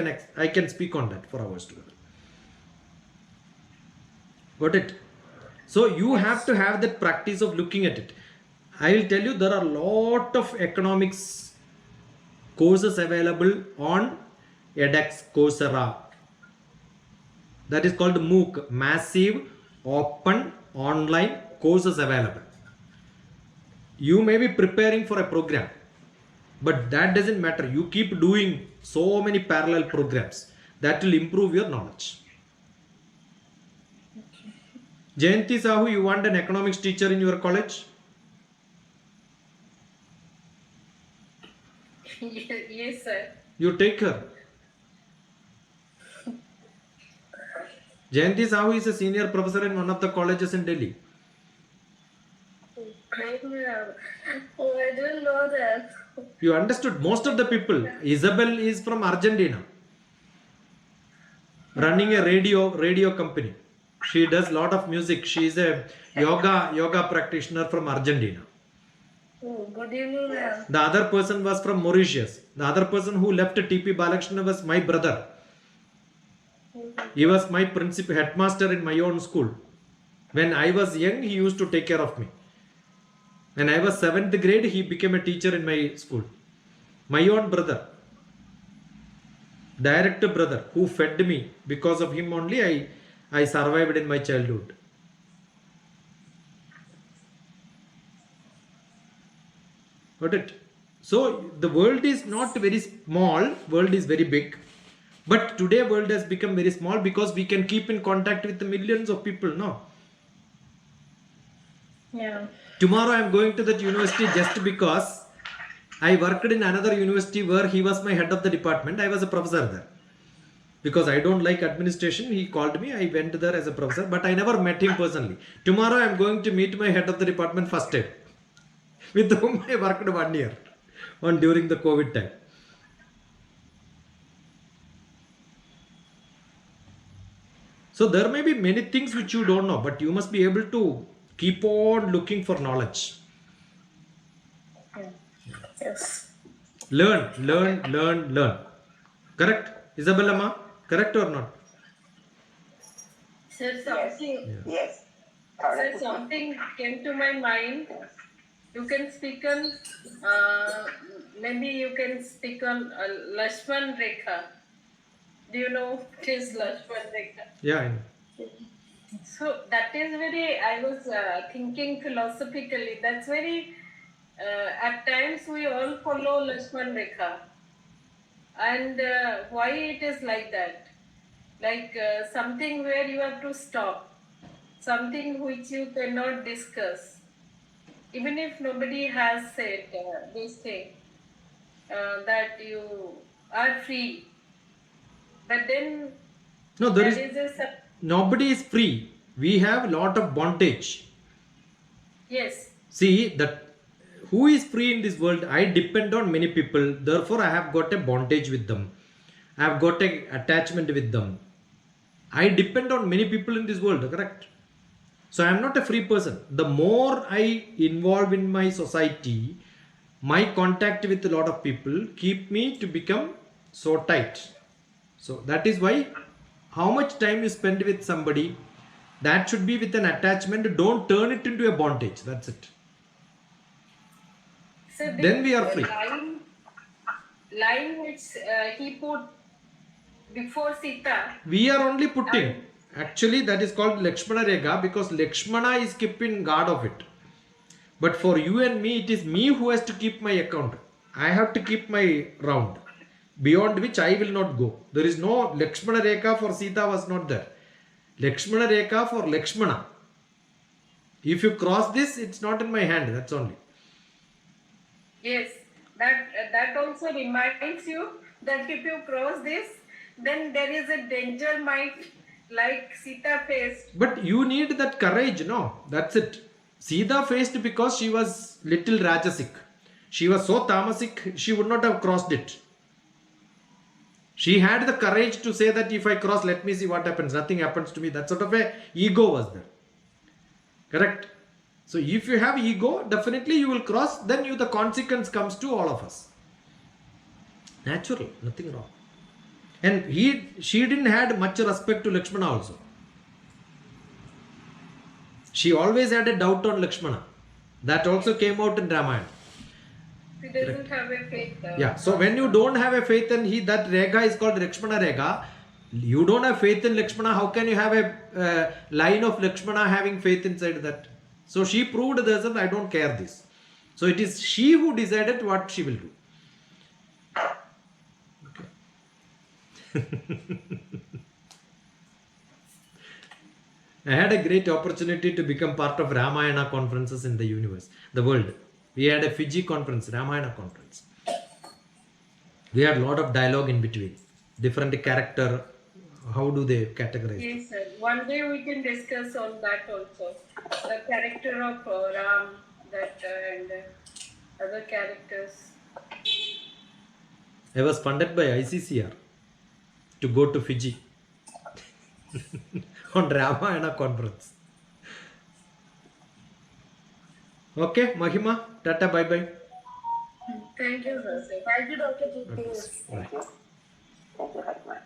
can speak on that for hours together. Got it? So you have to have that practice of looking at it. I will tell you, there are a lot of economics courses available on edX, Coursera. That is called MOOC, Massive Open Online Courses available. You may be preparing for a program, but that doesn't matter. You keep doing so many parallel programs. That will improve your knowledge. Jayanti Sahu, you want an economics teacher in your college? Yes, sir. You take her. Jayanti Sahu is a senior professor in one of the colleges in Delhi. Oh, I didn't know that. You understood. Most of the people. Isabel is from Argentina, running a radio company. She does lot of music. She is a yoga practitioner from Argentina. Oh, good evening, ma'am. The other person was from Mauritius. The other person who left TP Balakrishna was my brother. He was my principal headmaster in my own school. When I was young, he used to take care of me. When I was 7th grade, he became a teacher in my school. My own brother. Direct brother who fed me. Because of him only I survived in my childhood. Got it? So the world is not very small. World is very big. But today world has become very small because we can keep in contact with the millions of people. No. Yeah. Tomorrow I am going to that university just because I worked in another university where he was my head of the department. I was a professor there. Because I don't like administration, he called me. I went there as a professor, but I never met him personally. Tomorrow I am going to meet my head of the department first aid, with whom I worked 1 year during the COVID time. So there may be many things which you don't know, but you must be able to keep on looking for knowledge. Yes. Learn. Correct, Isabella ma? Correct or not? Sir, something, Yes. sir, Correct. something came to my mind. You can speak on, maybe you can speak on Lakshman Rekha. Do you know what is Lakshman Rekha? Yeah, I know. So that is very, I was thinking philosophically, that's very, at times we all follow Lakshman Rekha. And why it is like that? Like something where you have to stop, something which you cannot discuss. Even if nobody has said this thing, that you are free. But then No, there is a, nobody is free. We have lot of bondage. yes, See that who is free in this world? I depend on many people. Therefore, I have got a bondage with them. I have got a attachment with them. I depend on many people in this world. Correct? So I am not a free person. The more I involve in my society, my contact with a lot of people keep me to become so tight. So that is why how much time you spend with somebody, that should be with an attachment. Don't turn it into a bondage. That's it. So Then we are free. Line which he put before Sita. We are only putting. Actually, that is called Lakshmana Rekha because Lakshmana is keeping guard of it. But for you and me, it is me who has to keep my account. I have to keep my round. Beyond which I will not go. There is no Lakshmana Rekha for Sita was not there. Lakshmana Rekha for Lakshmana. If you cross this, it's not in my hand. That's only. Yes, that also reminds you that if you cross this, then there is a danger might like Sita faced. But you need that courage, no? That's it. Sita faced because she was little Rajasic. She was so tamasic, she would not have crossed it. She had the courage to say that if I cross, let me see what happens. Nothing happens to me. That sort of a ego was there. Correct? So if you have ego, definitely you will cross. Then the consequence comes to all of us. Natural, nothing wrong. And she didn't had much respect to Lakshmana also. She always had a doubt on Lakshmana. That also came out in Ramayana. He doesn't have a faith. Yeah. So when you don't have a faith in that Rekha is called Lakshmana Rekha. You don't have faith in Lakshmana. How can you have a line of Lakshmana having faith inside that? So she proved herself, I don't care this. So it is she who decided what she will do. I had a great opportunity to become part of Ramayana conferences in the universe, the world. We had a Fiji conference, Ramayana conference. We had a lot of dialogue in between. Different character, how do they categorize? Yes, sir. One day we can discuss on that also. The character of Ram, and other characters. I was funded by ICCR to go to Fiji on Ramayana conference. Okay, Mahima, tata, bye bye. Thank you, sir. Thank you, Dr. God bless. GP. Bye. Thank you very much.